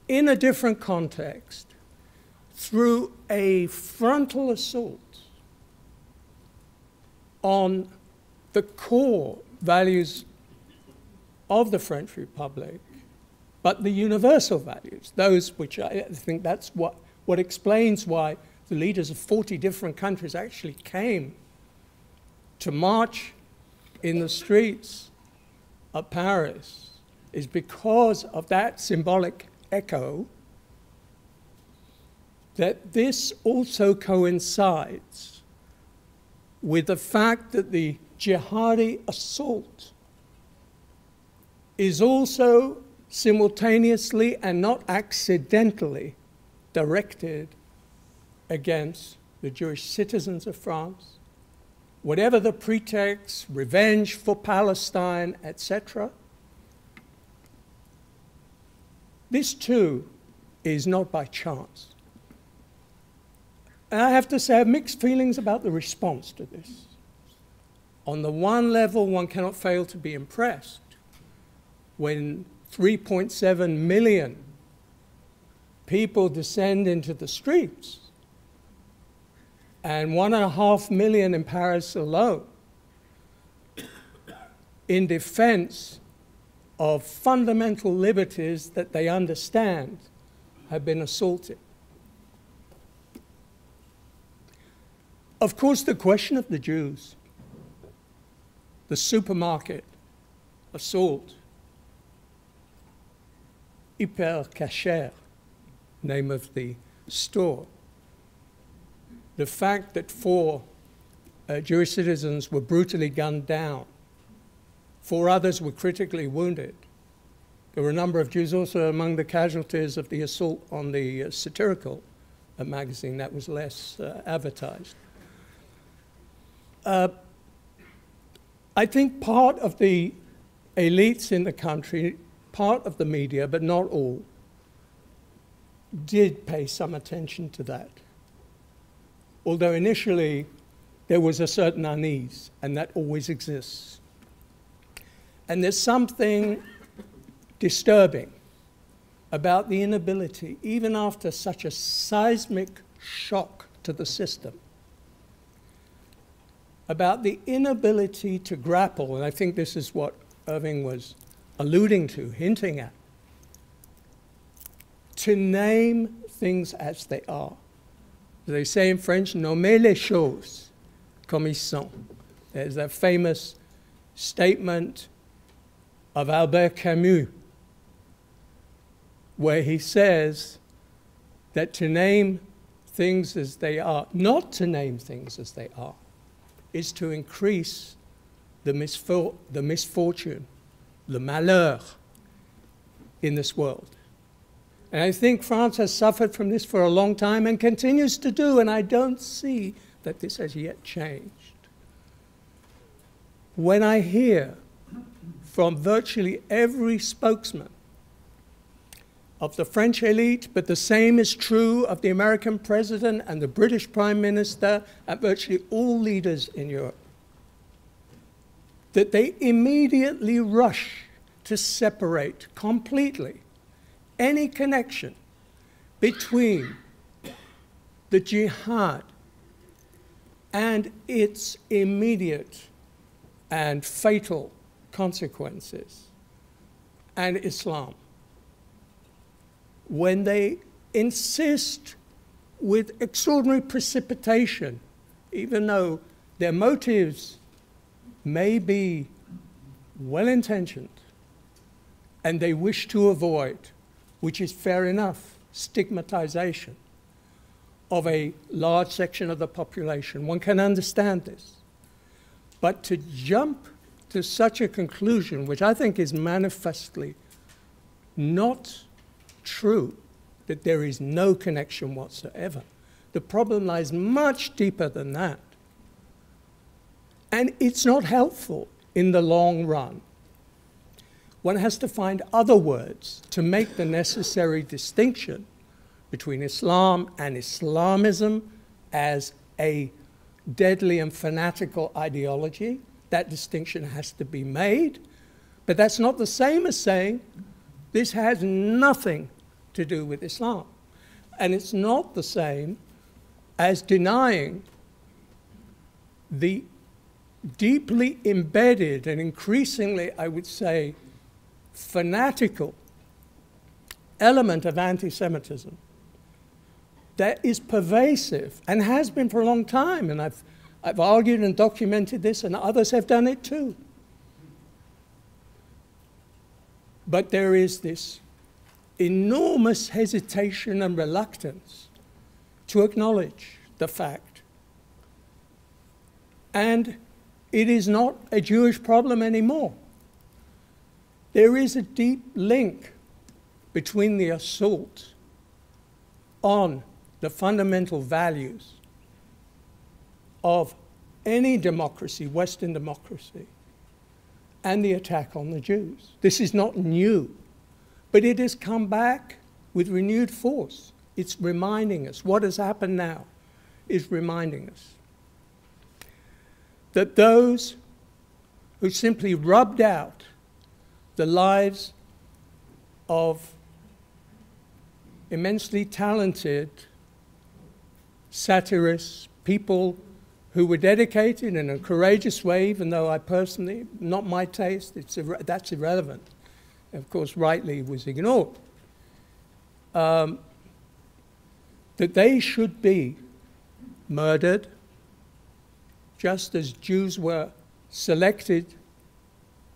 [SPEAKER 3] in a different context through a frontal assault on the core values of the French Republic, but the universal values, those which I think that's what explains why the leaders of 40 different countries actually came to march in the streets of Paris, is because of that symbolic echo that this also coincides with the fact that the jihadi assault is also simultaneously and not accidentally directed against the Jewish citizens of France, whatever the pretext, revenge for Palestine, etc. This too is not by chance. And I have to say I have mixed feelings about the response to this. On the one level, one cannot fail to be impressed when 3.7 million people descend into the streets, and 1.5 million in Paris alone, in defense of fundamental liberties that they understand have been assaulted. Of course, the question of the Jews, the supermarket assault, Hyper Kasher, name of the store, the fact that 4 Jewish citizens were brutally gunned down, 4 others were critically wounded. There were a number of Jews also among the casualties of the assault on the satirical magazine that was less advertised. I think part of the elites in the country, part of the media, but not all, did pay some attention to that. Although initially there was a certain unease, and that always exists. And there's something disturbing about the inability, even after such a seismic shock to the system, about the inability to grapple, and I think this is what Irving was alluding to, hinting at. To name things as they are. They say in French, nommer les choses comme ils sont. There's that famous statement of Albert Camus, where he says that to name things as they are, not to name things as they are, is to increase the misfortune, the malheur in this world. And I think France has suffered from this for a long time and continues to do, and I don't see that this has yet changed. When I hear from virtually every spokesman of the French elite, but the same is true of the American president and the British prime minister and virtually all leaders in Europe, that they immediately rush to separate completely any connection between the jihad and its immediate and fatal consequences and Islam, when they insist with extraordinary precipitation, even though their motives may be well-intentioned and they wish to avoid, which is fair enough, stigmatization of a large section of the population. One can understand this. But to jump to such a conclusion, which I think is manifestly not true, that there is no connection whatsoever. The problem lies much deeper than that. And it's not helpful in the long run. One has to find other words to make the necessary distinction between Islam and Islamism as a deadly and fanatical ideology. That distinction has to be made. But that's not the same as saying this has nothing to do with Islam. And it's not the same as denying the deeply embedded and increasingly, I would say, fanatical element of anti-Semitism that is pervasive and has been for a long time. And I've argued and documented this, and others have done it too. But there is this enormous hesitation and reluctance to acknowledge the fact. And it is not a Jewish problem anymore. There is a deep link between the assault on the fundamental values of any democracy, Western democracy, and the attack on the Jews. This is not new, but it has come back with renewed force. It's reminding us, what has happened now is reminding us that those who simply rubbed out the lives of immensely talented satirists, people who were dedicated in a courageous way, even though I personally, not my taste, that's irrelevant. Of course, rightly was ignored. That they should be murdered, just as Jews were selected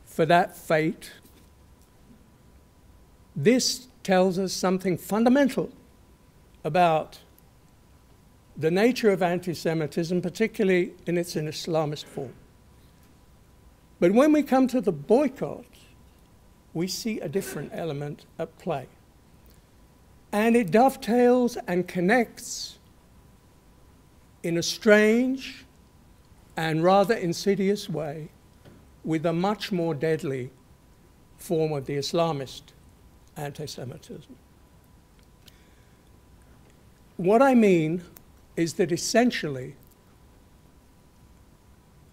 [SPEAKER 3] for that fate. This tells us something fundamental about the nature of anti-Semitism, particularly in its Islamist form. But when we come to the boycott, we see a different element at play. And it dovetails and connects in a strange and rather insidious way with a much more deadly form of the Islamist anti-Semitism. What I mean is that essentially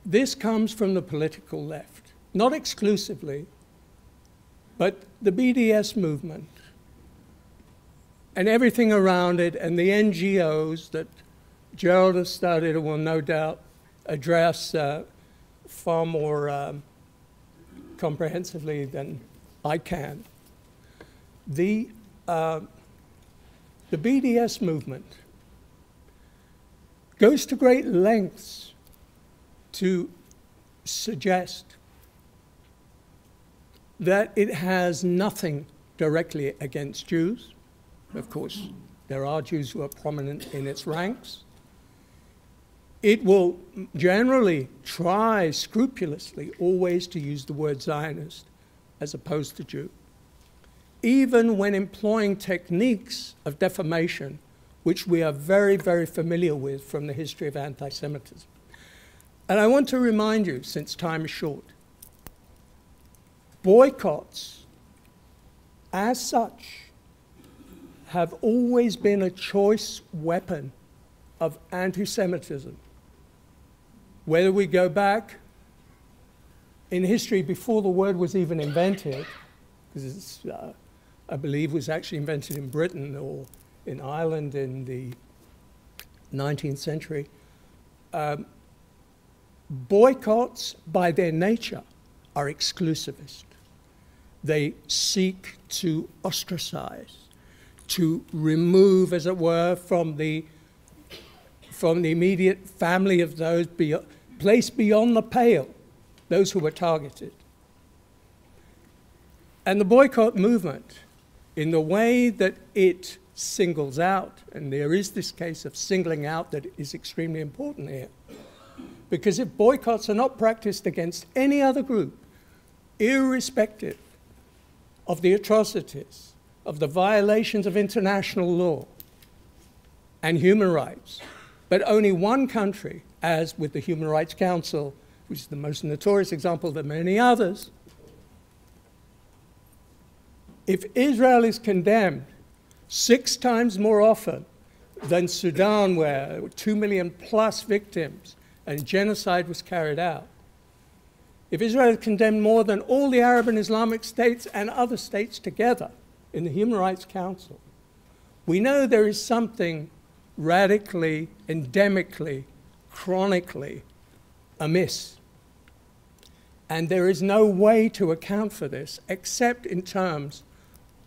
[SPEAKER 3] this comes from the political left, not exclusively, but the BDS movement and everything around it, and the NGOs that Gerald has started will no doubt address far more comprehensively than I can. The BDS movement goes to great lengths to suggest that it has nothing directly against Jews. Of course, there are Jews who are prominent in its ranks. It will generally try scrupulously always to use the word Zionist as opposed to Jew, even when employing techniques of defamation, which we are very, very familiar with from the history of anti-Semitism. And I want to remind you, since time is short, boycotts, as such, have always been a choice weapon of anti-Semitism. Whether we go back in history before the word was even invented, because it's, I believe, was actually invented in Britain or in Ireland in the 19th century, boycotts by their nature are exclusivist. They seek to ostracize, to remove, as it were, from the immediate family of those placed beyond the pale, those who were targeted. And the boycott movement, in the way that it singles out, and there is this case of singling out that is extremely important here, because if boycotts are not practiced against any other group, irrespective of the atrocities, of the violations of international law and human rights, but only one country, as with the Human Rights Council, which is the most notorious example of many others, if Israel is condemned 6 times more often than Sudan, where 2 million plus victims and genocide was carried out, if Israel is condemned more than all the Arab and Islamic states and other states together in the Human Rights Council, we know there is something radically, endemically, chronically amiss. And there is no way to account for this except in terms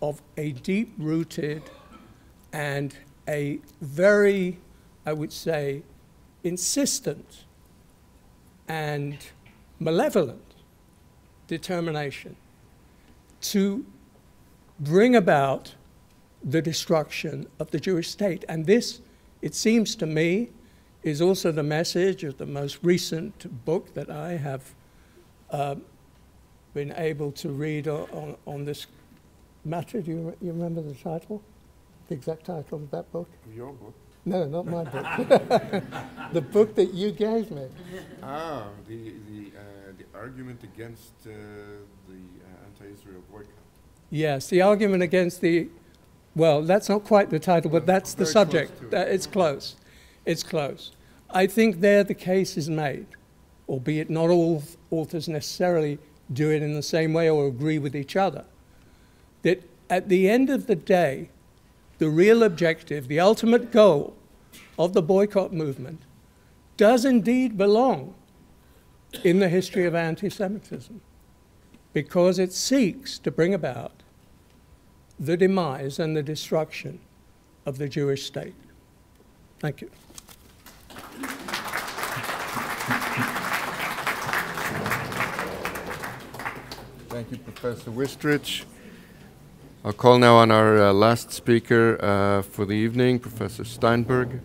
[SPEAKER 3] of a deep-rooted and a very, I would say, insistent and malevolent determination to bring about the destruction of the Jewish state. And this, it seems to me, is also the message of the most recent book that I have been able to read on this matter. Do you remember the title? The exact title of that book?
[SPEAKER 1] Your book?
[SPEAKER 3] No, not my book. The book that you gave me.
[SPEAKER 1] Ah, the argument against the anti-Israel boycott.
[SPEAKER 3] Yes, the argument against the, well, that's not quite the title, but that's the subject. It's close. It's close. I think there the case is made, albeit not all authors necessarily do it in the same way or agree with each other, that at the end of the day, the real objective, the ultimate goal of the boycott movement does indeed belong in the history of anti-Semitism, because it seeks to bring about the demise and the destruction of the Jewish state. Thank you.
[SPEAKER 1] Thank you, Professor Wistrich. I'll call now on our last speaker for the evening, Professor Steinberg.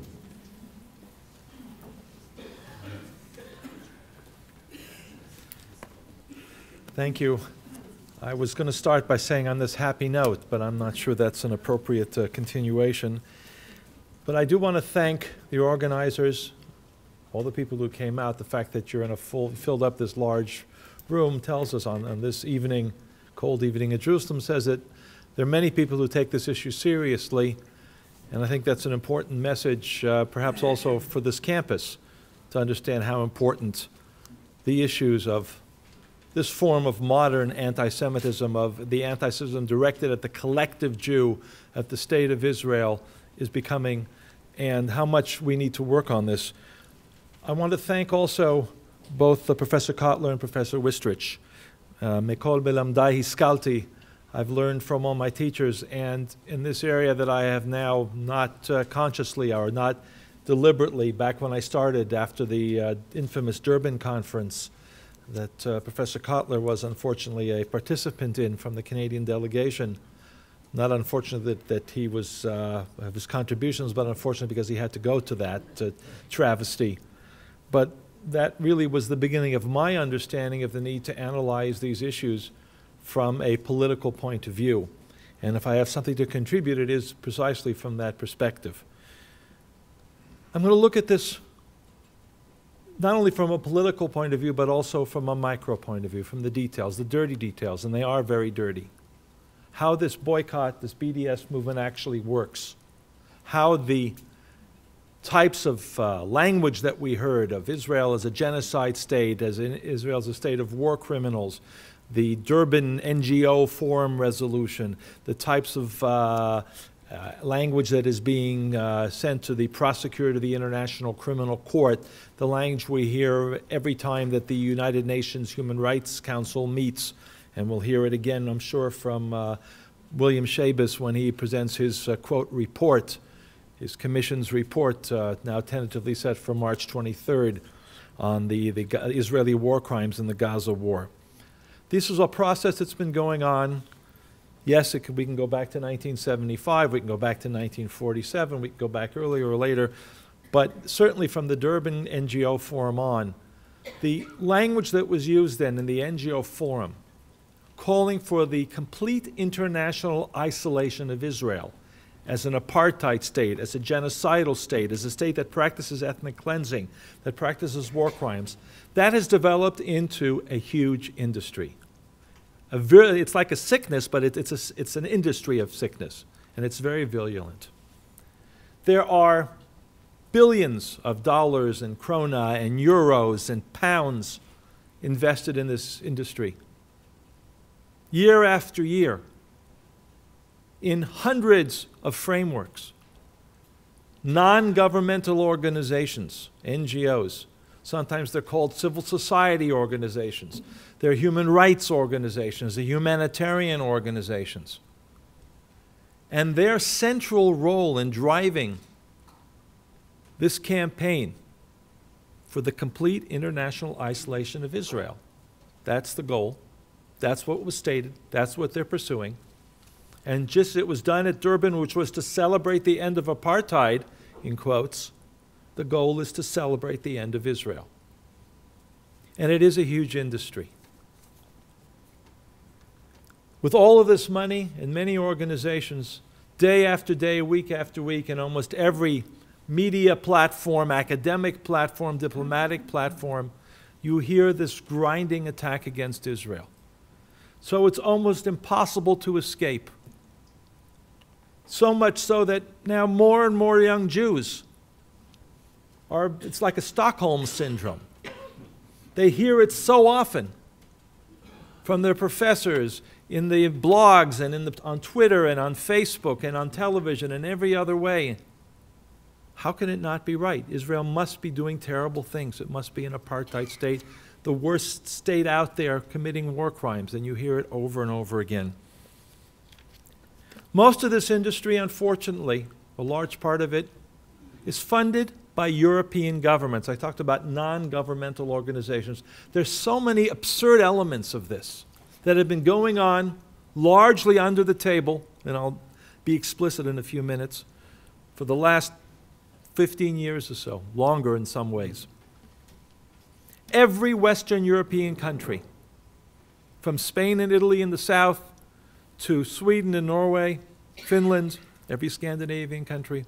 [SPEAKER 4] Thank you. I was going to start by saying on this happy note, but I'm not sure that's an appropriate continuation. But I do want to thank the organizers, all the people who came out. The fact that you're in a filled up this large room tells us on this evening, cold evening in Jerusalem, says that there are many people who take this issue seriously, and I think that's an important message, perhaps also for this campus, to understand how important the issues of this form of modern anti-Semitism, of the anti-Semitism directed at the collective Jew, at the state of Israel, is becoming, and how much we need to work on this. I want to thank also both Professor Kotler and Professor Wistrich. Mekol belamdai hiskalti. I've learned from all my teachers, and in this area that I have now, not consciously or not deliberately, back when I started after the infamous Durban conference that Professor Kotler was unfortunately a participant in from the Canadian delegation. Not unfortunate that he was, of his contributions, but unfortunate because he had to go to that travesty. But that really was the beginning of my understanding of the need to analyze these issues from a political point of view. And if I have something to contribute, it is precisely from that perspective. I'm going to look at this not only from a political point of view, but also from a micro point of view, from the details, the dirty details, and they are very dirty. How this boycott, this BDS movement actually works. How the types of language that we heard of Israel as a genocide state, as Israel as a state of war criminals, the Durban NGO Forum resolution, the types of language that is being sent to the prosecutor of the International Criminal Court, the language we hear every time that the United Nations Human Rights Council meets, and we'll hear it again, I'm sure, from William Schabas when he presents his, quote, report, his commission's report, now tentatively set for March 23rd, on the Israeli war crimes in the Gaza war. This is a process that's been going on. Yes, we can go back to 1975, we can go back to 1947, we can go back earlier or later, but certainly from the Durban NGO Forum on, the language that was used then in the NGO Forum, calling for the complete international isolation of Israel as an apartheid state, as a genocidal state, as a state that practices ethnic cleansing, that practices war crimes, that has developed into a huge industry. It's like a sickness, but it's an industry of sickness, and it's very virulent. There are billions of dollars and krona and euros and pounds invested in this industry, year after year, in hundreds of frameworks, non-governmental organizations, NGOs. Sometimes they're called civil society organizations. They're human rights organizations, they're humanitarian organizations. And their central role in driving this campaign for the complete international isolation of Israel. That's the goal. That's what was stated. That's what they're pursuing. And just it was done at Durban, which was to celebrate the end of apartheid, in quotes. The goal is to celebrate the end of Israel. And it is a huge industry. With all of this money and many organizations, day after day, week after week, in almost every media platform, academic platform, diplomatic platform, you hear this grinding attack against Israel. So it's almost impossible to escape. So much so that now more and more young Jews it's like a Stockholm syndrome. They hear it so often from their professors in the blogs and on Twitter and on Facebook and on television and every other way. How can it not be right? Israel must be doing terrible things. It must be an apartheid state, the worst state out there committing war crimes, and you hear it over and over again. Most of this industry, unfortunately, a large part of it, is funded by European governments. I talked about non-governmental organizations. There's so many absurd elements of this that have been going on largely under the table, and I'll be explicit in a few minutes, for the last 15 years or so, longer in some ways. Every Western European country, from Spain and Italy in the south to Sweden and Norway, Finland, every Scandinavian country,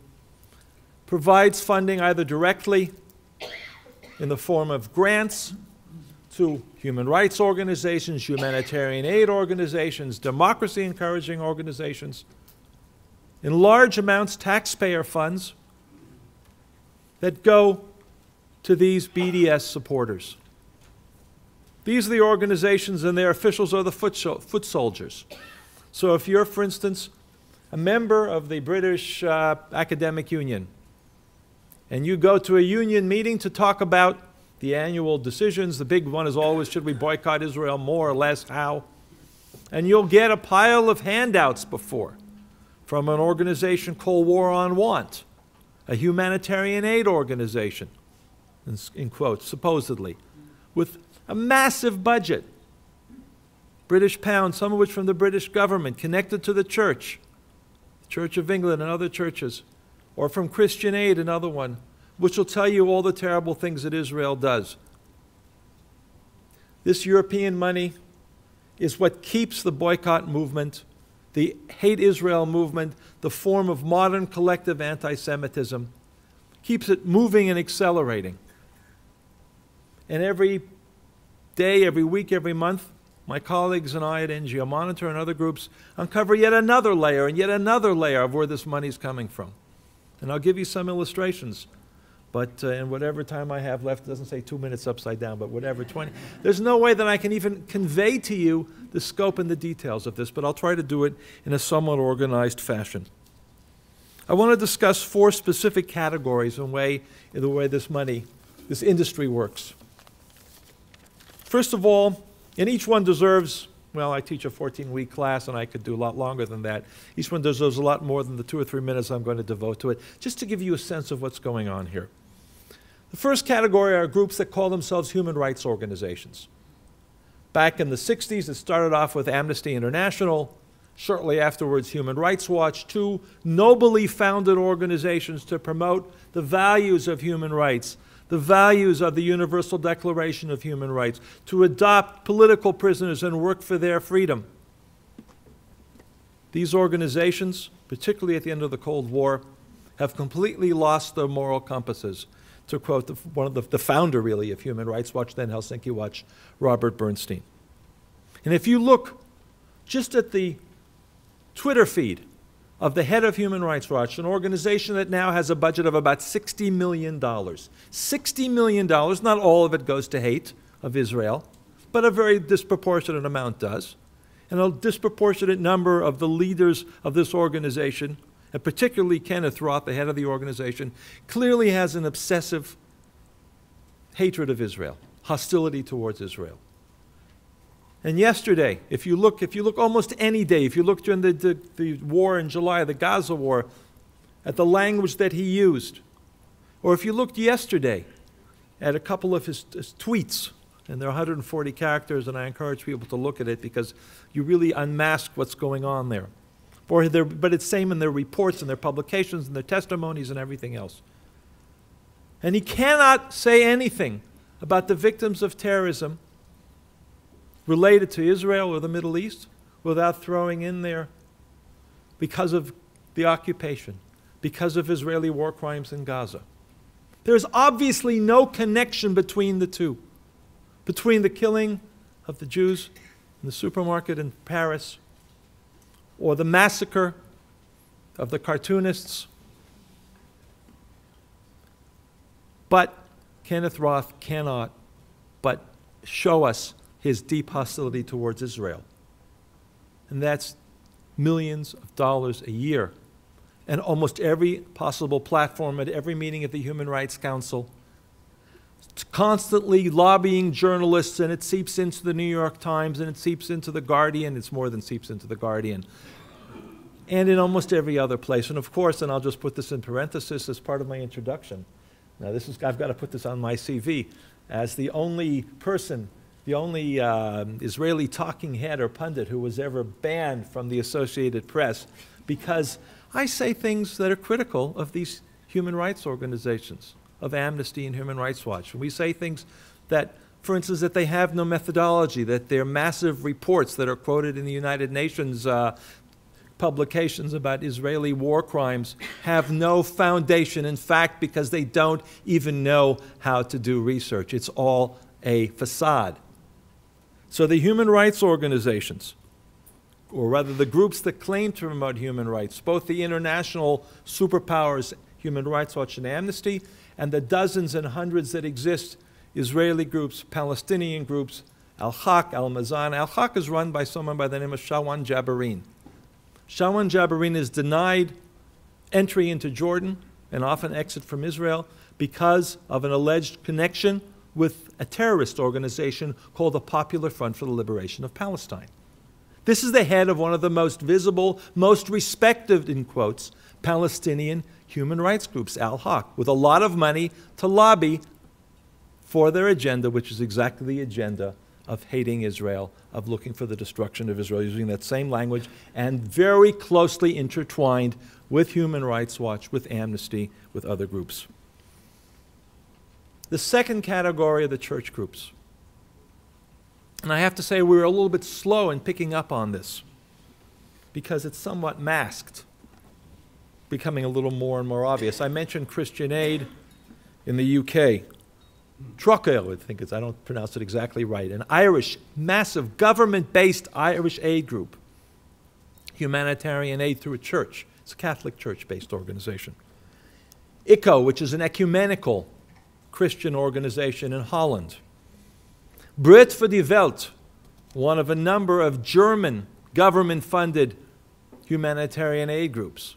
[SPEAKER 4] provides funding either directly in the form of grants to human rights organizations, humanitarian aid organizations, democracy-encouraging organizations, in large amounts taxpayer funds that go to these BDS supporters. These are the organizations, and their officials are the foot soldiers. So if you're, for instance, a member of the British Academic Union, and you go to a union meeting to talk about the annual decisions, the big one is always, should we boycott Israel, more or less, how? And you'll get a pile of handouts before from an organization called War on Want, a humanitarian aid organization, in quotes, supposedly, with a massive budget. British pounds, some of which from the British government, connected to the Church of England and other churches, or from Christian Aid, another one, which will tell you all the terrible things that Israel does. This European money is what keeps the boycott movement, the hate Israel movement, the form of modern collective anti-Semitism, keeps it moving and accelerating. And every day, every week, every month, my colleagues and I at NGO Monitor and other groups uncover yet another layer and yet another layer of where this money is coming from. And I'll give you some illustrations. But in whatever time I have left, it doesn't say 2 minutes upside down, but whatever, 20. There's no way that I can even convey to you the scope and the details of this, but I'll try to do it in a somewhat organized fashion. I want to discuss 4 specific categories in the way this money, this industry works. First of all, and each one deserves, well, I teach a 14-week class, and I could do a lot longer than that. Each one deserves a lot more than the 2 or 3 minutes I'm going to devote to it, just to give you a sense of what's going on here. The first category are groups that call themselves human rights organizations. Back in the 60s, it started off with Amnesty International. Shortly afterwards, Human Rights Watch, 2 nobly founded organizations to promote the values of human rights, the values of the Universal Declaration of Human Rights, to adopt political prisoners and work for their freedom. These organizations, particularly at the end of the Cold War, have completely lost their moral compasses. To quote the founder, really, of Human Rights Watch, then Helsinki Watch, Robert Bernstein. And if you look just at the Twitter feed of the head of Human Rights Watch, an organization that now has a budget of about $60 million. $60 million, not all of it goes to hate of Israel, but a very disproportionate amount does. And a disproportionate number of the leaders of this organization, and particularly Kenneth Roth, the head of the organization, clearly has an obsessive hatred of Israel, hostility towards Israel. And yesterday, if you look almost any day, if you look during the war in July, the Gaza war, at the language that he used, or if you looked yesterday at a couple of his tweets, and they're 140 characters, and I encourage people to look at it because you really unmask what's going on there. But it's same in their reports and their publications and their testimonies and everything else. And he cannot say anything about the victims of terrorism related to Israel or the Middle East without throwing in there, because of the occupation, because of Israeli war crimes in Gaza. There's obviously no connection between the two, between the killing of the Jews in the supermarket in Paris or the massacre of the cartoonists. But Kenneth Roth cannot but show us his deep hostility towards Israel. And that's millions of dollars a year. And almost every possible platform at every meeting at the Human Rights Council, constantly lobbying journalists, and it seeps into the New York Times, and it seeps into the Guardian. It's more than seeps into the Guardian. And in almost every other place. And of course, and I'll just put this in parenthesis as part of my introduction. Now I've got to put this on my CV. As the only person, the only Israeli talking head or pundit who was ever banned from the Associated Press, because I say things that are critical of these human rights organizations, of Amnesty and Human Rights Watch. And we say things that, for instance, that they have no methodology, that their massive reports that are quoted in the United Nations publications about Israeli war crimes have no foundation, in fact, because they don't even know how to do research. It's all a facade. So the human rights organizations, or rather the groups that claim to promote human rights, both the international superpowers, Human Rights Watch and Amnesty, and the dozens and hundreds that exist, Israeli groups, Palestinian groups, Al-Haq, Al-Mazan. Al-Haq is run by someone by the name of Shawan Jabarin. Shawan Jabarin is denied entry into Jordan and often exit from Israel because of an alleged connection with a terrorist organization called the Popular Front for the Liberation of Palestine. This is the head of one of the most visible, most respected, in quotes, Palestinian human rights groups, Al-Haq, with a lot of money to lobby for their agenda, which is exactly the agenda of hating Israel, of looking for the destruction of Israel, using that same language, and very closely intertwined with Human Rights Watch, with Amnesty, with other groups. The second category are the church groups. And I have to say we were a little bit slow in picking up on this because it's somewhat masked, becoming a little more and more obvious. I mentioned Christian Aid in the UK. Trocail, I think I don't pronounce it exactly right, an Irish, massive, government-based Irish aid group. Humanitarian aid through a church. It's a Catholic church-based organization. ICO, which is an ecumenical Christian organization in Holland. Brit voor die Welt, one of a number of German government-funded humanitarian aid groups.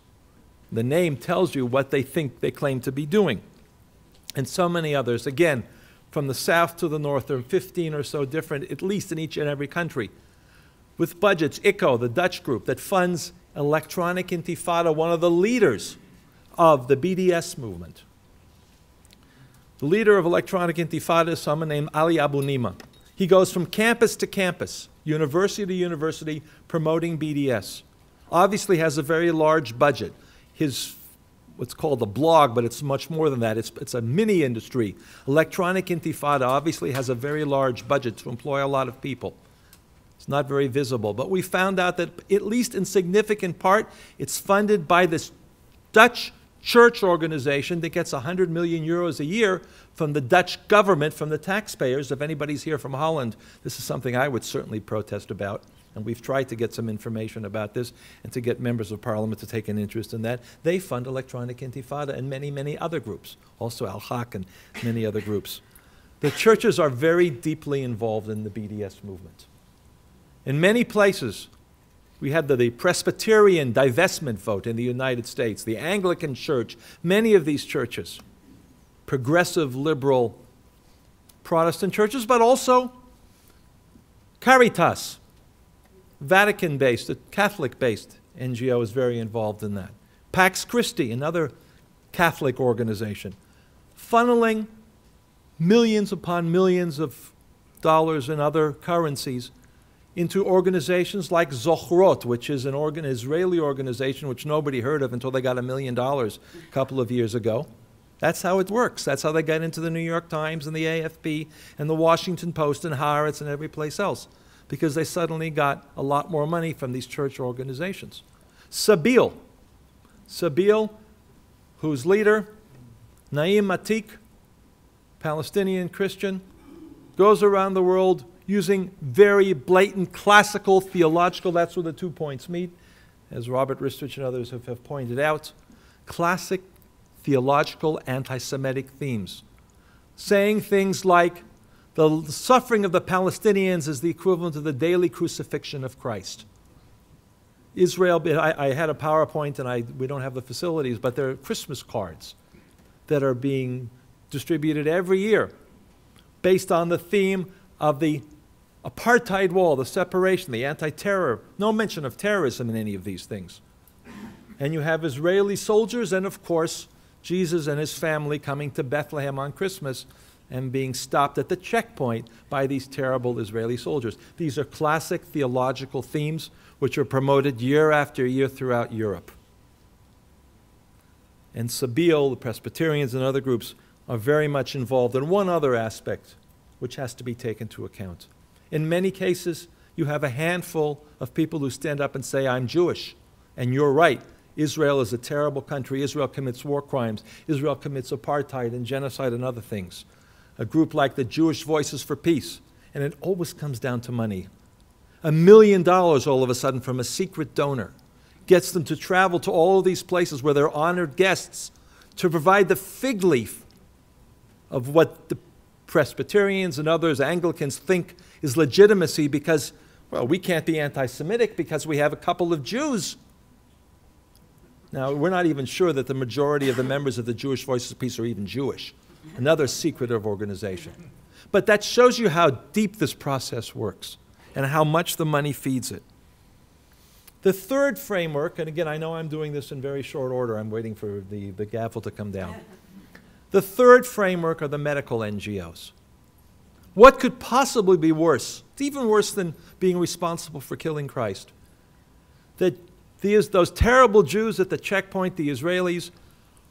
[SPEAKER 4] The name tells you what they think they claim to be doing. And so many others. Again, from the south to the north, there are 15 or so different, at least in each and every country, with budgets. ICO, the Dutch group that funds Electronic Intifada, one of the leaders of the BDS movement. The leader of Electronic Intifada is someone named Ali Abu Nima. He goes from campus to campus, university to university, promoting BDS. Obviously has a very large budget. His what's called a blog, but it's much more than that. It's a mini industry. Electronic Intifada obviously has a very large budget to employ a lot of people. It's not very visible, but we found out that at least in significant part, it's funded by this Dutch church organization that gets 100 million euros a year from the Dutch government, from the taxpayers. If anybody's here from Holland, this is something I would certainly protest about. And we've tried to get some information about this and to get members of parliament to take an interest in that. They fund Electronic Intifada and many, many other groups, also Al-Haq and many other groups. The churches are very deeply involved in the BDS movement. In many places, we had the Presbyterian divestment vote in the United States, the Anglican Church, many of these churches, progressive, liberal Protestant churches, but also Caritas, Vatican-based, a Catholic-based NGO is very involved in that. Pax Christi, another Catholic organization, funneling millions upon millions of dollars in other currencies into organizations like Zokhrot, which is an Israeli organization which nobody heard of until they got $1 million a couple of years ago. That's how it works. That's how they got into the New York Times and the AFP and the Washington Post and Haaretz and every place else, because they suddenly got a lot more money from these church organizations. Sabeel, whose leader, Naim Matik, Palestinian Christian, goes around the world using very blatant classical theological, that's where the 2 points meet, as Robert Ristich and others have pointed out, classic theological anti-Semitic themes, saying things like the suffering of the Palestinians is the equivalent of the daily crucifixion of Christ. Israel, I had a PowerPoint and we don't have the facilities, but there are Christmas cards that are being distributed every year based on the theme of the apartheid wall, the separation, the anti-terror, no mention of terrorism in any of these things. And you have Israeli soldiers and, of course, Jesus and his family coming to Bethlehem on Christmas and being stopped at the checkpoint by these terrible Israeli soldiers. These are classic theological themes which are promoted year after year throughout Europe. And Sabeel, the Presbyterians and other groups are very much involved in one other aspect which has to be taken into account. In many cases, you have a handful of people who stand up and say, I'm Jewish, and you're right. Israel is a terrible country. Israel commits war crimes. Israel commits apartheid and genocide and other things. A group like the Jewish Voices for Peace, and it always comes down to money. $1 million all of a sudden from a secret donor gets them to travel to all of these places where they're honored guests to provide the fig leaf of what the Presbyterians and others, Anglicans, think is legitimacy because, well, we can't be anti-Semitic because we have a couple of Jews. Now, we're not even sure that the majority of the members of the Jewish Voices of Peace are even Jewish. Another secretive organization. But that shows you how deep this process works and how much the money feeds it. The third framework, and again, I know I'm doing this in very short order. I'm waiting for the gavel to come down. The third framework are the medical NGOs. What could possibly be worse? It's even worse than being responsible for killing Christ. That those terrible Jews at the checkpoint, the Israelis,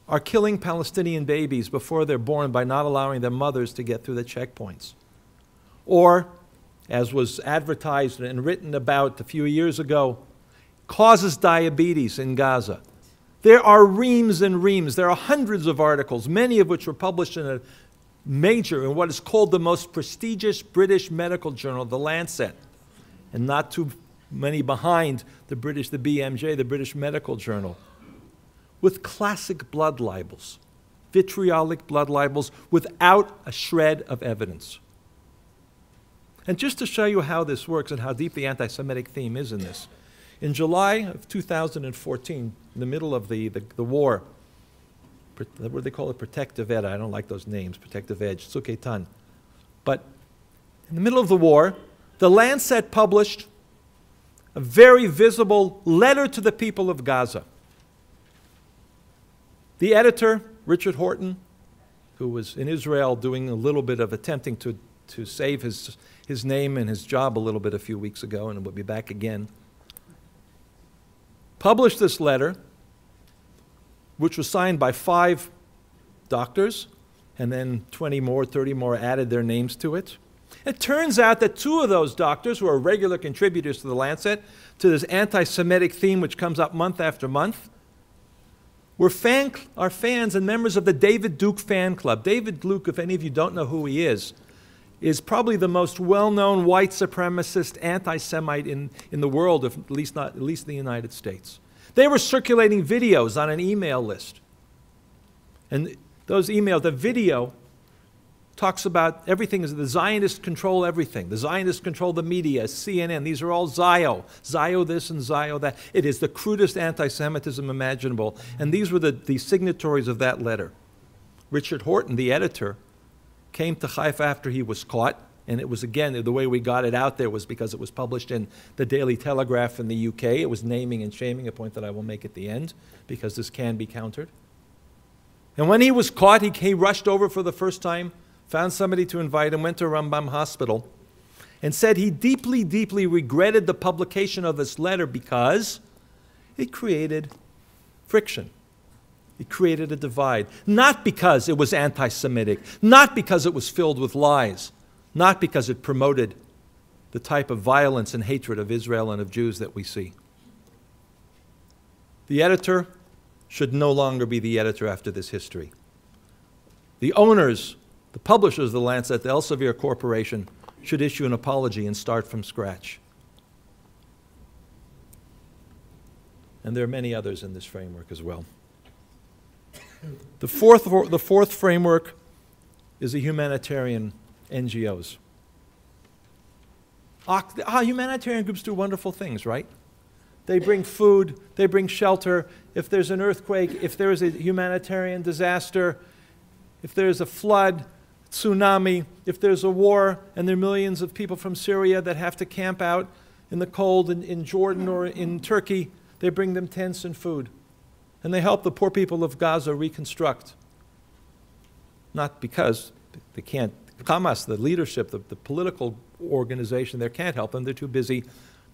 [SPEAKER 4] are killing Palestinian babies before they're born by not allowing their mothers to get through the checkpoints. Or, as was advertised and written about a few years ago, causes diabetes in Gaza. There are reams and reams. There are hundreds of articles, many of which were published in in what is called the most prestigious British medical journal, The Lancet, and not too many behind the BMJ, the British Medical Journal, with classic blood libels, vitriolic blood libels, without a shred of evidence. And just to show you how this works and how deep the anti-Semitic theme is in this, in July of 2014, in the middle of the war, what do they call it? Protective Edge. I don't like those names, Protective Edge, Tzuk Eitan. But in the middle of the war, the Lancet published a very visible letter to the people of Gaza. The editor, Richard Horton, who was in Israel doing a little bit of attempting to save his name and his job a little bit a few weeks ago, and will be back again, published this letter, which was signed by 5 doctors, and then 20 more, 30 more added their names to it. It turns out that 2 of those doctors, who are regular contributors to the Lancet, to this anti-Semitic theme which comes up month after month, are fans and members of the David Duke fan club. David Duke, if any of you don't know who he is probably the most well-known white supremacist anti-Semite in the world, at least in the United States. They were circulating videos on an email list. And those emails, the video talks about everything is the Zionists control everything. The Zionists control the media, CNN. These are all Zio. Zio this and Zio that. It is the crudest anti-Semitism imaginable. And these were the signatories of that letter. Richard Horton, the editor, came to Haifa after he was caught. And it was, again, the way we got it out there was because it was published in the Daily Telegraph in the UK. It was naming and shaming, a point that I will make at the end, because this can be countered. And when he was caught, he rushed over for the first time, found somebody to invite him, went to Rambam Hospital, and said he deeply, deeply regretted the publication of this letter because it created friction. It created a divide. Not because it was anti-Semitic, not because it was filled with lies, not because it promoted the type of violence and hatred of Israel and of Jews that we see. The editor should no longer be the editor after this history. The owners, the publishers of the Lancet, the Elsevier Corporation, should issue an apology and start from scratch. And there are many others in this framework as well. The fourth framework is the humanitarian NGOs. Humanitarian groups do wonderful things, right? They bring food, they bring shelter. If there's an earthquake, if there is a humanitarian disaster, if there's a flood, tsunami, if there's a war, and there are millions of people from Syria that have to camp out in the cold in Jordan or in Turkey, they bring them tents and food. And they help the poor people of Gaza reconstruct. Not because they can't, Hamas, the leadership, the political organization there can't help them. They're too busy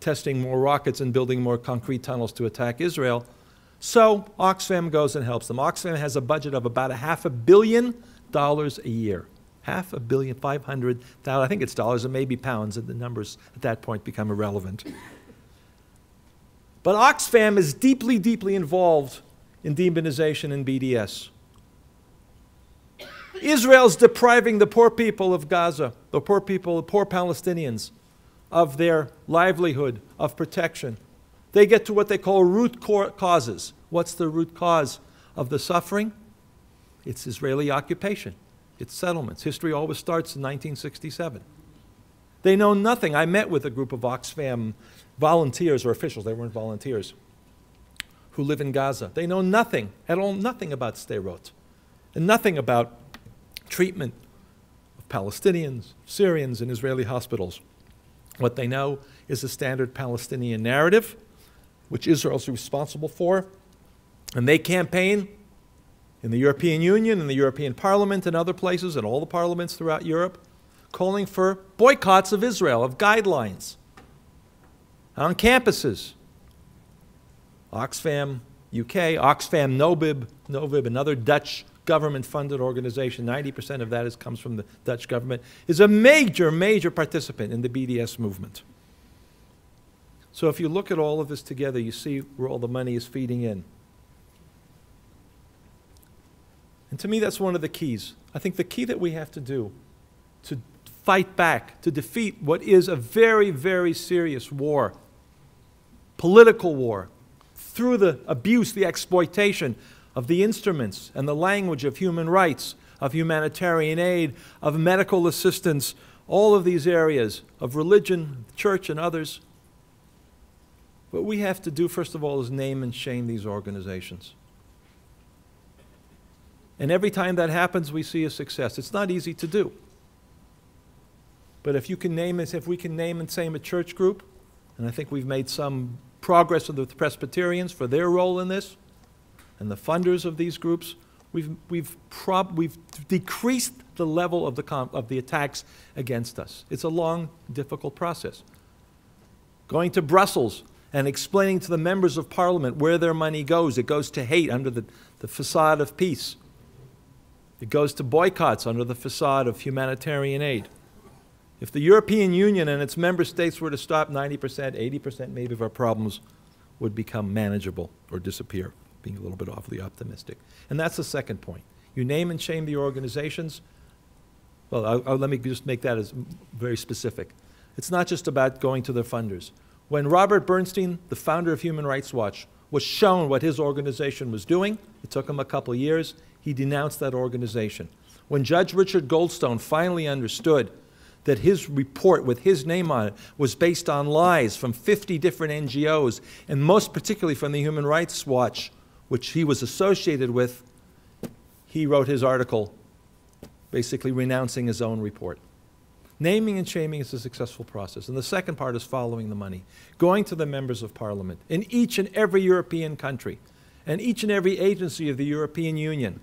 [SPEAKER 4] testing more rockets and building more concrete tunnels to attack Israel. So Oxfam goes and helps them. Oxfam has a budget of about $500 million a year. $500 million, 500,000, I think it's dollars, and maybe pounds, and the numbers at that point become irrelevant. But Oxfam is deeply, deeply involved in demonization and BDS. Israel's depriving the poor people of Gaza, the poor people, the poor Palestinians, of their livelihood, of protection. They get to what they call root causes. What's the root cause of the suffering? It's Israeli occupation. It's settlements. History always starts in 1967. They know nothing. I met with a group of Oxfam volunteers or officials, they weren't volunteers, who live in Gaza. They know nothing, at all, nothing about Sderot, and nothing about treatment of Palestinians, Syrians in Israeli hospitals. What they know is a standard Palestinian narrative, which Israel is responsible for. And they campaign in the European Union, in the European Parliament, and other places, and all the parliaments throughout Europe, calling for boycotts of Israel, of guidelines on campuses. Oxfam UK, Oxfam Novib, another Dutch government-funded organization, 90% of that comes from the Dutch government, is a major, major participant in the BDS movement. So if you look at all of this together, you see where all the money is feeding in. And to me, that's one of the keys. I think the key that we have to do to fight back, to defeat what is a very, very serious war, political war, through the abuse, the exploitation of the instruments and the language of human rights, of humanitarian aid, of medical assistance, all of these areas, of religion, church, and others. What we have to do, first of all, is name and shame these organizations. And every time that happens, we see a success. It's not easy to do. But if you can name it, if we can name and shame a church group, and I think we've made some progress with the Presbyterians for their role in this, and the funders of these groups, we've decreased the level of the attacks against us. It's a long, difficult process. Going to Brussels and explaining to the members of Parliament where their money goes. It goes to hate under the facade of peace. It goes to boycotts under the facade of humanitarian aid. If the European Union and its member states were to stop, 90%, 80% maybe of our problems would become manageable or disappear, being a little bit awfully optimistic. And that's the second point. You name and shame the organizations. Well, let me just make that as very specific. It's not just about going to the funders. When Robert Bernstein, the founder of Human Rights Watch, was shown what his organization was doing, it took him a couple of years, he denounced that organization. When Judge Richard Goldstone finally understood that his report with his name on it was based on lies from 50 different NGOs, and most particularly from the Human Rights Watch, which he was associated with, he wrote his article basically renouncing his own report. Naming and shaming is a successful process. And the second part is following the money. Going to the members of Parliament in each and every European country and each and every agency of the European Union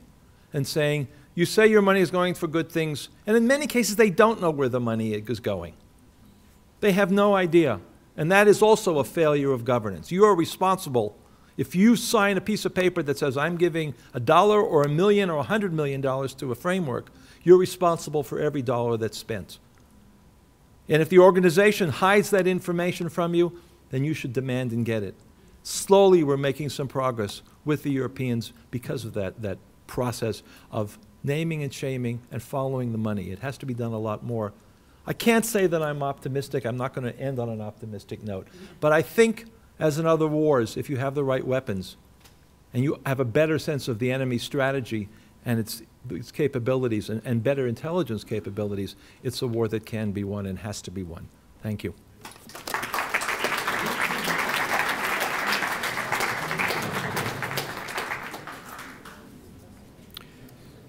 [SPEAKER 4] and saying, you say your money is going for good things, and in many cases they don't know where the money is going. They have no idea. And that is also a failure of governance. You are responsible. If you sign a piece of paper that says, I'm giving $1 or $1 million or $100 million to a framework, you're responsible for every dollar that's spent. And if the organization hides that information from you, then you should demand and get it. Slowly, we're making some progress with the Europeans because of that process of naming and shaming and following the money. It has to be done a lot more. I can't say that I'm optimistic. I'm not going to end on an optimistic note. But I think, as in other wars, if you have the right weapons and you have a better sense of the enemy's strategy and its capabilities and better intelligence capabilities, it's a war that can be won and has to be won. Thank you.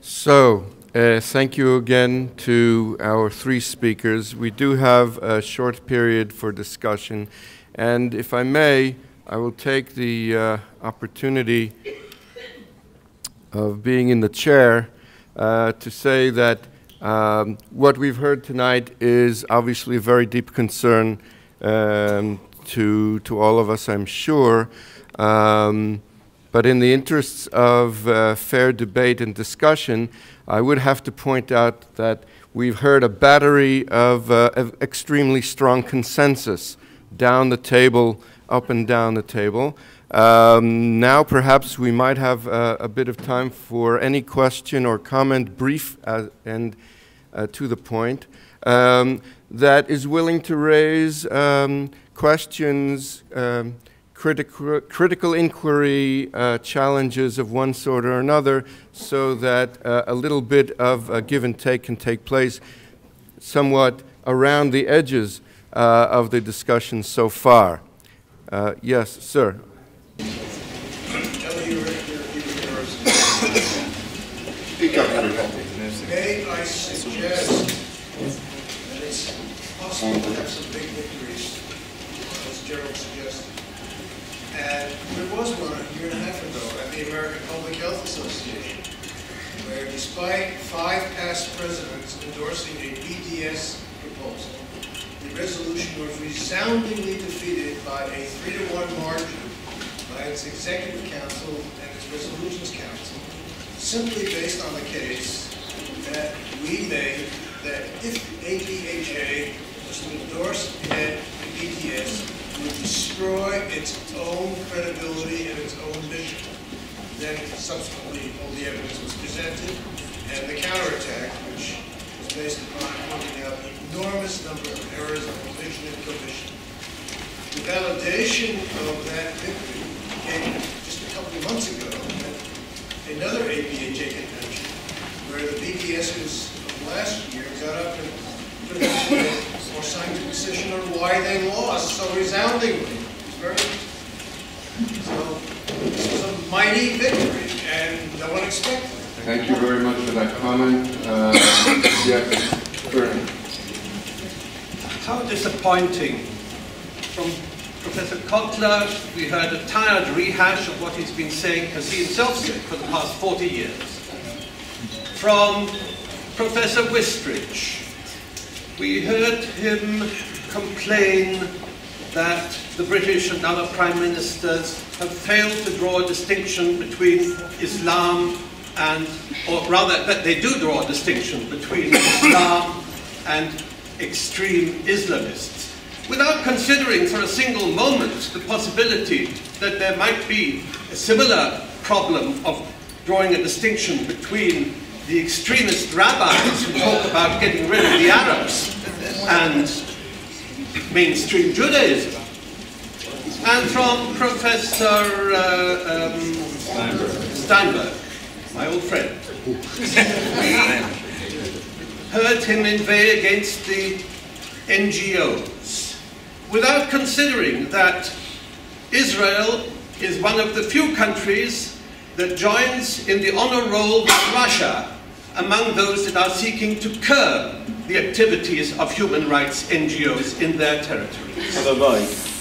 [SPEAKER 1] So, thank you again to our three speakers. We do have a short period for discussion, and if I may, I will take the opportunity of being in the chair to say that what we've heard tonight is obviously a very deep concern to all of us, I'm sure. But in the interests of fair debate and discussion, I would have to point out that we've heard a battery of extremely strong consensus down the table, up and down the table. Now perhaps we might have a bit of time for any question or comment, brief and to the point, that is willing to raise questions, critical inquiry challenges of one sort or another, so that a little bit of give and take can take place somewhat around the edges of the discussion so far. Yes, sir.
[SPEAKER 5] May I suggest that it's possible to have some big victories, as Gerald suggested. And there was one a year and a half ago at the American Public Health Association, where despite 5 past presidents endorsing a BDS proposal, the resolution was resoundingly defeated by a 3-to-1 margin by its Executive Council and its Resolutions Council, simply based on the case that we made that if APHA was to endorse the BDS, it would destroy its own credibility and its own mission. Then subsequently all the evidence was presented, and the counterattack, which was based upon pointing out the enormous number of errors of omission and commission. The validation of that victory came just a couple of months ago at another APHA convention, where the BDSers of last year got up and put a more scientific position on why they lost so resoundingly. It was so this was a mighty victory, and no one expected it.
[SPEAKER 1] Thank you very much for that comment. Yes, Bernie.
[SPEAKER 6] How disappointing. From Professor Kotler, we heard a tired rehash of what he's been saying, as he himself said, for the past 40 years. From Professor Wistridge, we heard him complain that the British and other prime ministers have failed to draw a distinction between Islam and, or rather that they do draw a distinction between Islam and extreme Islamists, without considering for a single moment the possibility that there might be a similar problem of drawing a distinction between the extremist rabbis who talk about getting rid of the Arabs and mainstream Judaism. And from Professor Steinberg, my old friend, we heard him inveigh against the NGOs, without considering that Israel is one of the few countries that joins in the honor roll with Russia among those that are seeking to curb the activities of human rights NGOs in their territories.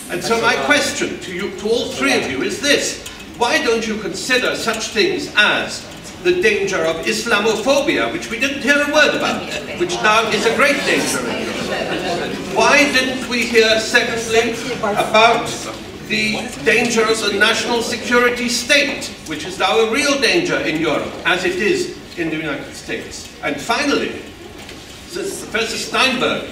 [SPEAKER 6] And so my question to you, to all three of you, is this: why don't you consider such things as the danger of Islamophobia, which we didn't hear a word about, which now is a great danger in Europe? Why didn't we hear, secondly, about the danger of the national security state, which is now a real danger in Europe, as it is in the United States? And finally, Professor Steinberg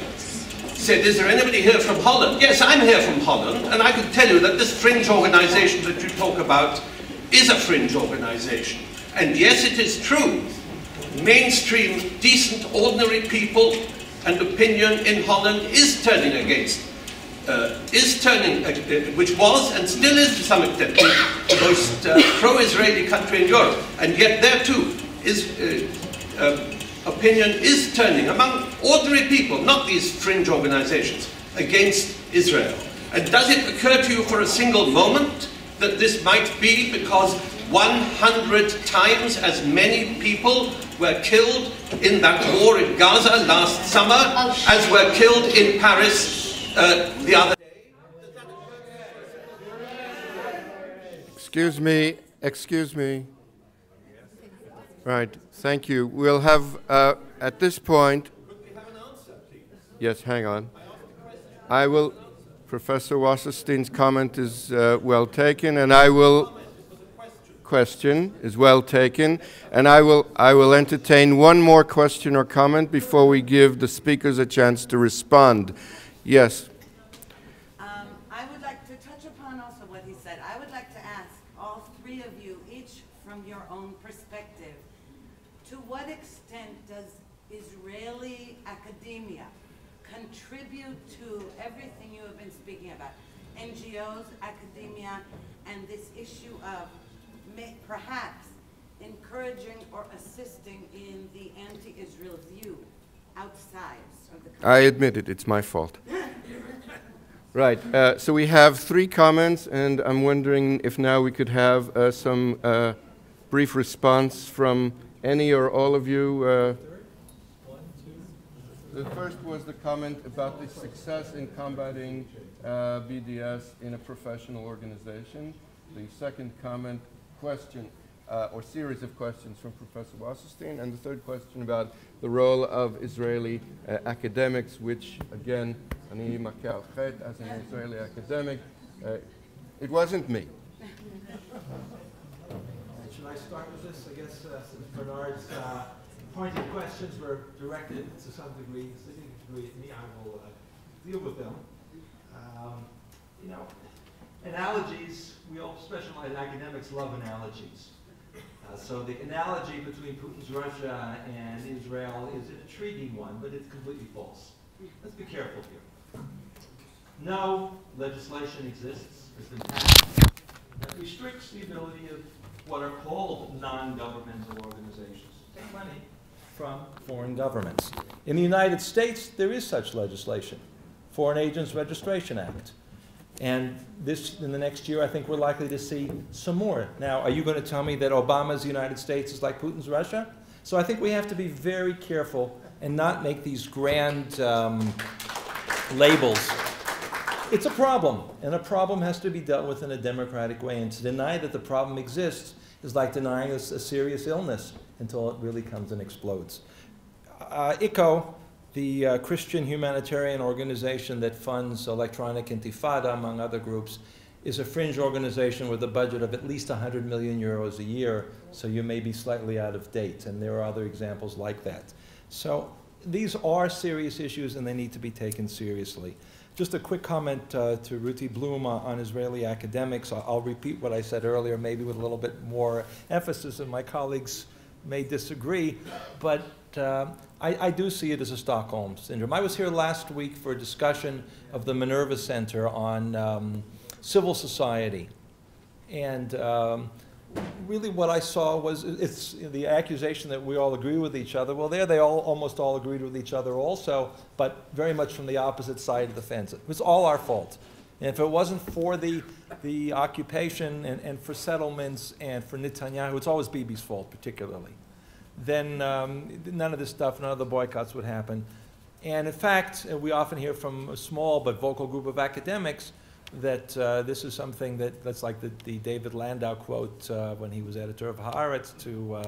[SPEAKER 6] said, is there anybody here from Holland? Yes, I'm here from Holland, and I can tell you that this fringe organization that you talk about is a fringe organization. And yes, it is true, mainstream, decent, ordinary people and opinion in Holland is turning against, which was and still is to some extent the most pro-Israeli country in Europe. And yet there too, opinion is turning among ordinary people, not these fringe organizations, against Israel. And does it occur to you for a single moment that this might be because 100 times as many people were killed in that war in Gaza last summer as were killed in Paris the other day?
[SPEAKER 1] Excuse me. Right, thank you. We'll have, at this point... Yes, hang on. I will... Professor Wasserstein's comment is well taken, and I will... Question is well taken, and I will entertain one more question or comment before we give the speakers a chance to respond. Yes.
[SPEAKER 7] I would like to touch upon also what he said. I would like to ask all three of you, each from your own perspective, to what extent does Israeli academia contribute to everything you have been speaking about? NGOs, academia, and this issue of perhaps encouraging or assisting in the anti-Israel view outside of the country.
[SPEAKER 1] I admit it, it's my fault. Right, so we have three comments, and I'm wondering if now we could have some brief response from any or all of you. The first was the comment about the success in combating BDS in a professional organization. The second comment, question, or series of questions from Professor Wasserstein, and the third question about the role of Israeli academics, which, again, ani makar chet, as an Israeli academic, it wasn't me.
[SPEAKER 4] Should I start with this? I guess since Bernard's pointed questions were directed to some degree, a significant degree at me, I will deal with them. You know, analogies, we all specialized academics love analogies. So the analogy between Putin's Russia and Israel is an intriguing one, but it's completely false. Let's be careful here. No legislation exists, has been passed, that restricts the ability of what are called non-governmental organizations to take money from foreign governments. In the United States, there is such legislation, Foreign Agents Registration Act. And this, in the next year, I think we're likely to see some more. Now, are you going to tell me that Obama's United States is like Putin's Russia? So I think we have to be very careful and not make these grand labels. It's a problem, and a problem has to be dealt with in a democratic way. And to deny that the problem exists is like denying a serious illness until it really comes and explodes. ICO, the Christian humanitarian organization that funds Electronic Intifada, among other groups, is a fringe organization with a budget of at least 100 million euros a year, so you may be slightly out of date, and there are other examples like that. So these are serious issues, and they need to be taken seriously. Just a quick comment to Ruti Bloom on Israeli academics. I'll repeat what I said earlier, maybe with a little bit more emphasis, and my colleagues may disagree, but I do see it as a Stockholm syndrome. I was here last week for a discussion of the Minerva Center on civil society. And really what I saw was it's the accusation that we all agree with each other. Well, there they almost all agreed with each other also, but very much from the opposite side of the fence. It was all our fault. And if it wasn't for the occupation and for settlements and for Netanyahu, it's always Bibi's fault particularly, then none of this stuff, none of the boycotts would happen. And in fact, we often hear from a small but vocal group of academics that this is something that's like the David Landau quote when he was editor of Haaretz to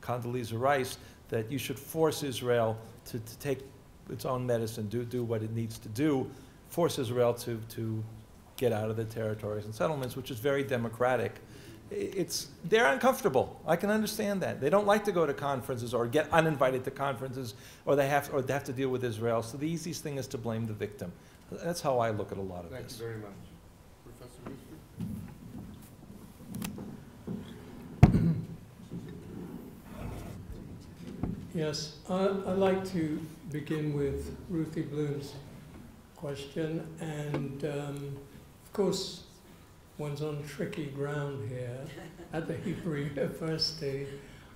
[SPEAKER 4] Condoleezza Rice, that you should force Israel to take its own medicine, do what it needs to do, force Israel to get out of the territories and settlements, which is very democratic. They're uncomfortable. I can understand that. They don't like to go to conferences or get uninvited to conferences, or they have to deal with Israel. So the easiest thing is to blame the victim. That's how I look at a lot of this.
[SPEAKER 1] Thank you very much. Professor Rushdi?
[SPEAKER 3] Yes, I'd like to begin with Ruthie Bloom's question, and of course one's on tricky ground here at the Hebrew University.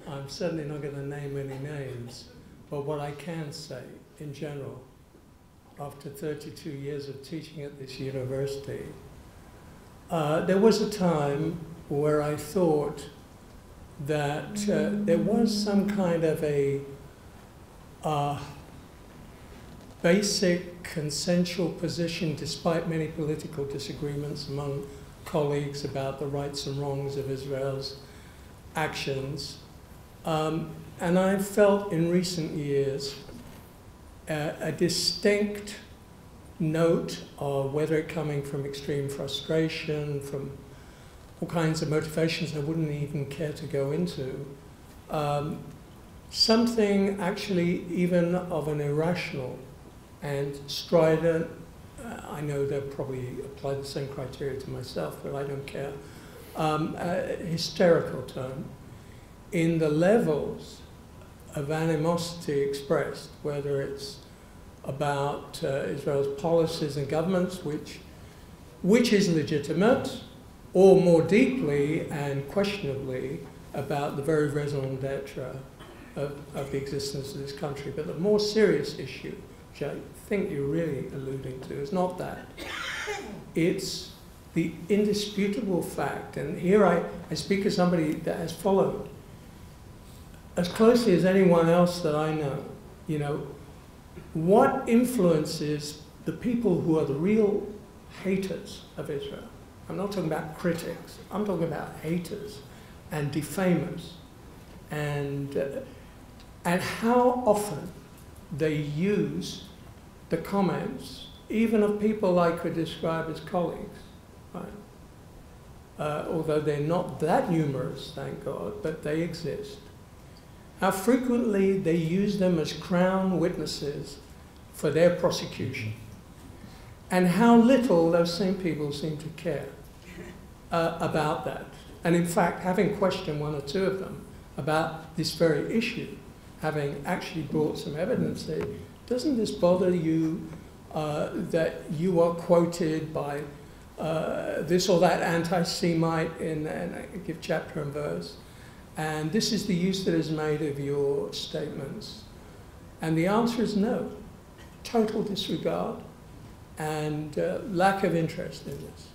[SPEAKER 3] I'm certainly not going to name any names, but what I can say in general, after 32 years of teaching at this university, there was a time where I thought that there was some kind of a basic consensual position, despite many political disagreements among colleagues about the rights and wrongs of Israel's actions. And I felt in recent years a distinct note of, whether it coming from extreme frustration, from all kinds of motivations I wouldn't even care to go into, something actually even of an irrational and strident, I know they'll probably apply the same criteria to myself, but I don't care, hysterical tone in the levels of animosity expressed, whether it's about Israel's policies and governments, which is legitimate, or more deeply and questionably about the very raison d'etre of the existence of this country. But the more serious issue, which I think you're really alluding to, is not that. It's the indisputable fact, and here I speak as somebody that has followed as closely as anyone else that I know, what influences the people who are the real haters of Israel. I'm not talking about critics. I'm talking about haters and defamers, and how often they use the comments, even of people I could describe as colleagues, right? Although they're not that numerous, thank God, but they exist. How frequently they use them as crown witnesses for their prosecution, and how little those same people seem to care about that. And in fact, having questioned one or two of them about this very issue, having actually brought some evidence, say, doesn't this bother you that you are quoted by this or that anti-Semite and I give chapter and verse, and this is the use that is made of your statements? And the answer is no. Total disregard and lack of interest in this.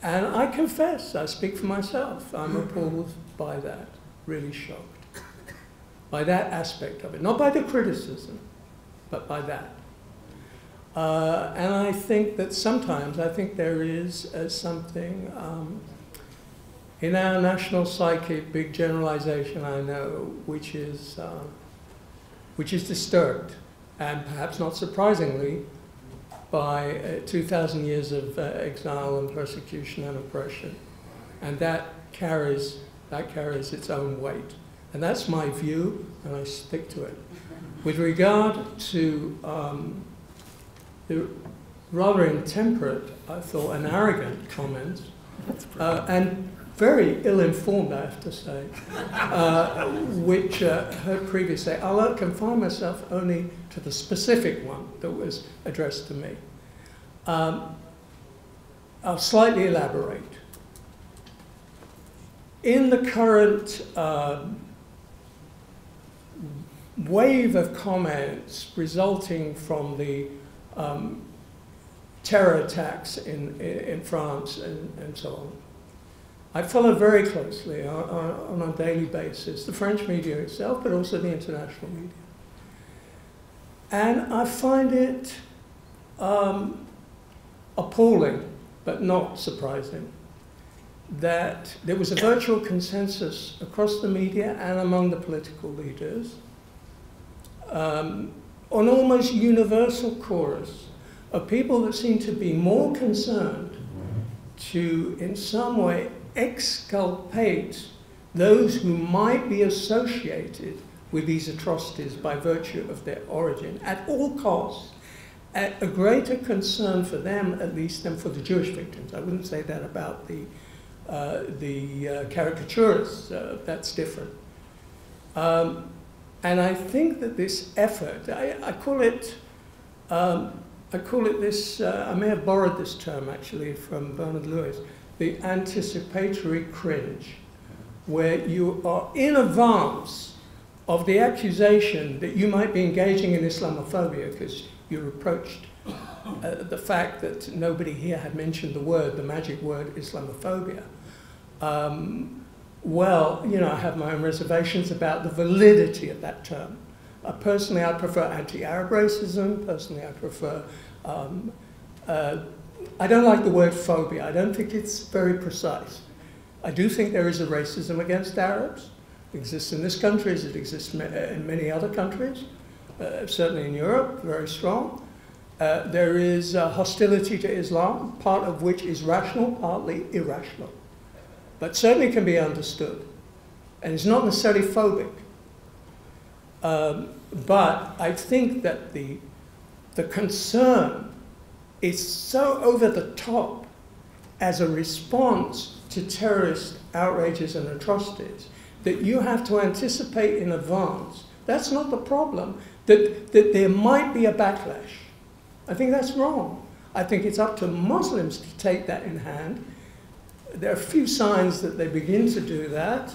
[SPEAKER 3] And I confess, I speak for myself, I'm appalled by that, really shocked by that aspect of it. Not by the criticism, but by that. And I think that sometimes, there is something in our national psyche, big generalization I know, which is disturbed, and perhaps not surprisingly, by 2,000 years of exile and persecution and oppression. And that carries its own weight. And that's my view, and I stick to it. With regard to the rather intemperate, I thought, and arrogant comments, and very ill-informed, I have to say, which heard previously, I'll confine myself only to the specific one that was addressed to me. I'll slightly elaborate. In the current wave of comments resulting from the terror attacks in France and so on, I follow very closely on a daily basis the French media itself, but also the international media. And I find it appalling, but not surprising, that there was a virtual consensus across the media and among the political leaders on almost universal chorus of people that seem to be more concerned to, in some way, exculpate those who might be associated with these atrocities by virtue of their origin at all costs, at a greater concern for them, at least, than for the Jewish victims. I wouldn't say that about the caricaturists. That's different. And I think that this effort, I call it this, I may have borrowed this term actually from Bernard Lewis, the anticipatory cringe, where you are in advance of the accusation that you might be engaging in Islamophobia because you reproached the fact that nobody here had mentioned the magic word Islamophobia. Well, you know, I have my own reservations about the validity of that term. Personally, I prefer anti-Arab racism. Personally, I prefer, I don't like the word phobia. I don't think it's very precise. I do think there is a racism against Arabs. It exists in this country as it exists in many other countries, certainly in Europe, very strong. There is hostility to Islam, part of which is rational, partly irrational, but certainly can be understood. And it's not necessarily phobic. But I think that the concern is so over the top as a response to terrorist outrages and atrocities that you have to anticipate in advance. That's not the problem, that there might be a backlash. I think that's wrong. I think it's up to Muslims to take that in hand. There are a few signs that they begin to do that.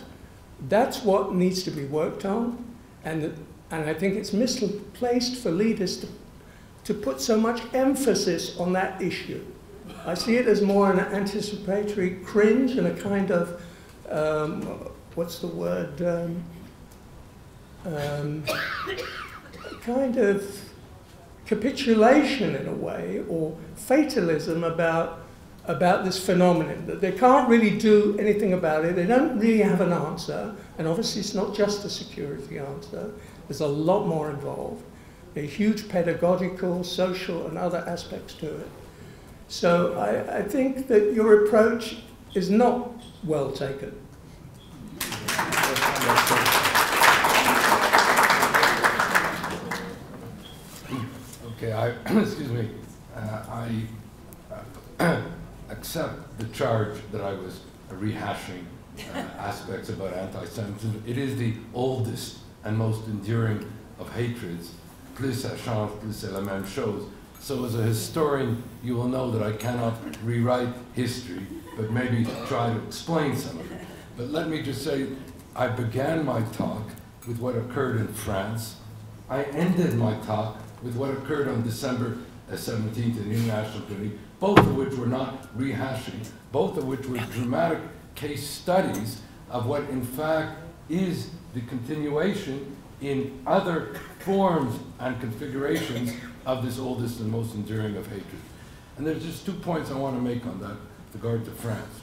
[SPEAKER 3] That's what needs to be worked on. And I think it's misplaced for leaders to put so much emphasis on that issue. I see it as more an anticipatory cringe and a kind of, what's the word, kind of capitulation in a way, or fatalism about this phenomenon, that they can't really do anything about it. They don't really have an answer, and obviously it's not just a security answer. There's a lot more involved. There are huge pedagogical, social, and other aspects to it. So I think that your approach is not well taken.
[SPEAKER 2] Okay, excuse me. I accept the charge that I was rehashing aspects about anti-Semitism. It is the oldest and most enduring of hatreds. Plus ça change, plus c'est la même chose. So as a historian, you will know that I cannot rewrite history, but maybe try to explain some of it. But let me just say, I began my talk with what occurred in France. I ended my talk with what occurred on December 17th in International Committee, both of which were not rehashing, both of which were dramatic case studies of what in fact is the continuation in other forms and configurations of this oldest and most enduring of hatred. And there's just 2 points I want to make on that with regard to France.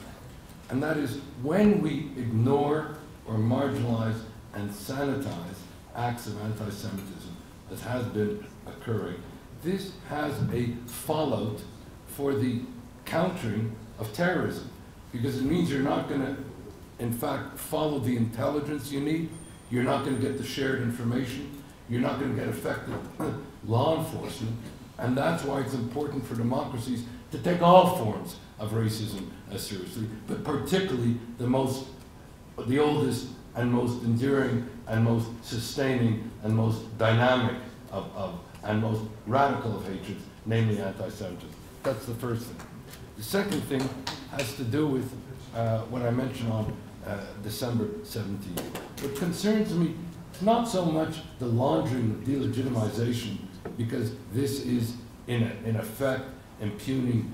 [SPEAKER 2] And that is, when we ignore or marginalize and sanitize acts of anti-Semitism, as has been occurring, this has a fallout for the countering of terrorism, because it means you're not going to, in fact, follow the intelligence you need. You're not going to get the shared information. You're not going to get effective law enforcement. And that's why it's important for democracies to take all forms of racism seriously, but particularly the oldest and most enduring and most sustaining and most dynamic and most radical of hatreds, namely anti-Semitism. That's the first thing. The second thing has to do with what I mentioned on December 17th. What concerns me is not so much the laundering of delegitimization, because this is, in effect, impugning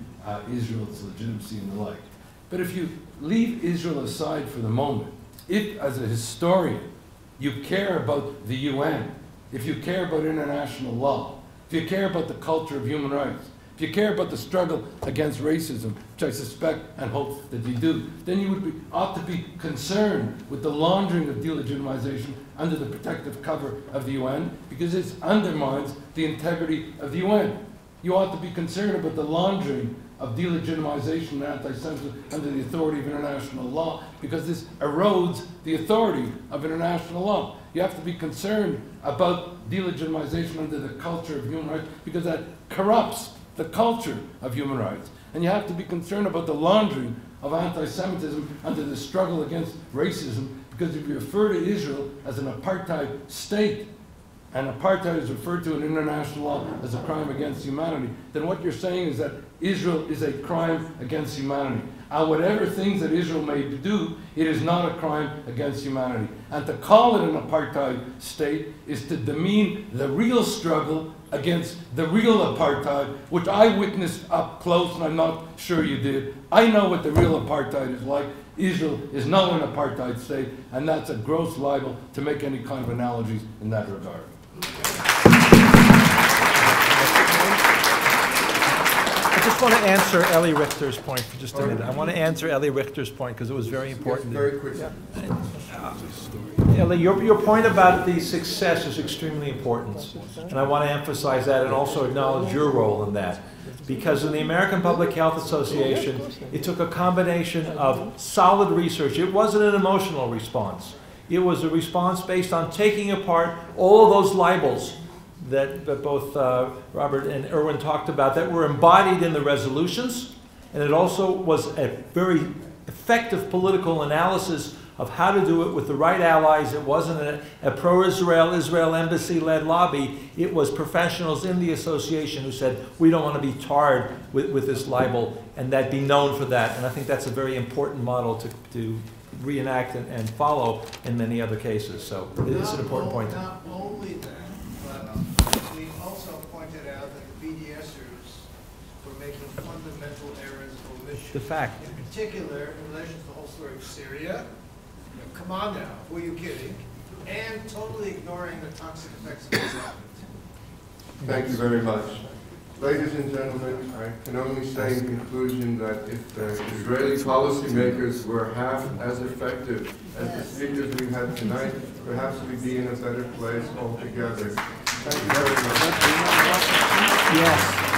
[SPEAKER 2] Israel's legitimacy and the like. But if you leave Israel aside for the moment, if, as a historian, you care about the UN, if you care about international law, if you care about the culture of human rights, if you care about the struggle against racism, which I suspect and hope that you do, then you ought to be concerned with the laundering of delegitimization under the protective cover of the UN, because it undermines the integrity of the UN. You ought to be concerned about the laundering of delegitimization and anti-Semitism under the authority of international law, because this erodes the authority of international law. You have to be concerned about delegitimization under the culture of human rights, because that corrupts the culture of human rights. And you have to be concerned about the laundering of anti-Semitism under the struggle against racism, because if you refer to Israel as an apartheid state, and apartheid is referred to in international law as a crime against humanity, then what you're saying is that Israel is a crime against humanity. And whatever things that Israel may do, it is not a crime against humanity. And to call it an apartheid state is to demean the real struggle against the real apartheid, which I witnessed up close, and I'm not sure you did. I know what the real apartheid is like. Israel is not an apartheid state, and that's a gross libel to make any kind of analogies in that regard.
[SPEAKER 4] I just want to answer Eli Richter's point for just a minute. I want to answer Eli Richter's point because it was very important.
[SPEAKER 1] Very quickly.
[SPEAKER 4] Eli, your point about the success is extremely important, and I want to emphasize that and also acknowledge your role in that. Because in the American Public Health Association, it took a combination of solid research. It wasn't an emotional response. It was a response based on taking apart all of those libels that both Robert and Erwin talked about that were embodied in the resolutions. And it also was a very effective political analysis of how to do it with the right allies. It wasn't a pro-Israel, Israel embassy-led lobby. It was professionals in the association who said, we don't want to be tarred with this libel, and that be known for that. And I think that's a very important model to reenact and follow in many other cases. So it is an important point.
[SPEAKER 5] Not only that, but we also pointed out that the BDSers were making fundamental errors of omission.
[SPEAKER 4] The fact.
[SPEAKER 5] In particular, in relation to the whole story of Syria. Come on now, who are you kidding? And totally ignoring the toxic effects of Islam.
[SPEAKER 1] Thank you very much. Ladies and gentlemen, I can only say in conclusion that if the Israeli policymakers were half as effective as the speakers we had tonight, perhaps we'd be in a better place altogether. Thank you very much.
[SPEAKER 3] Yes.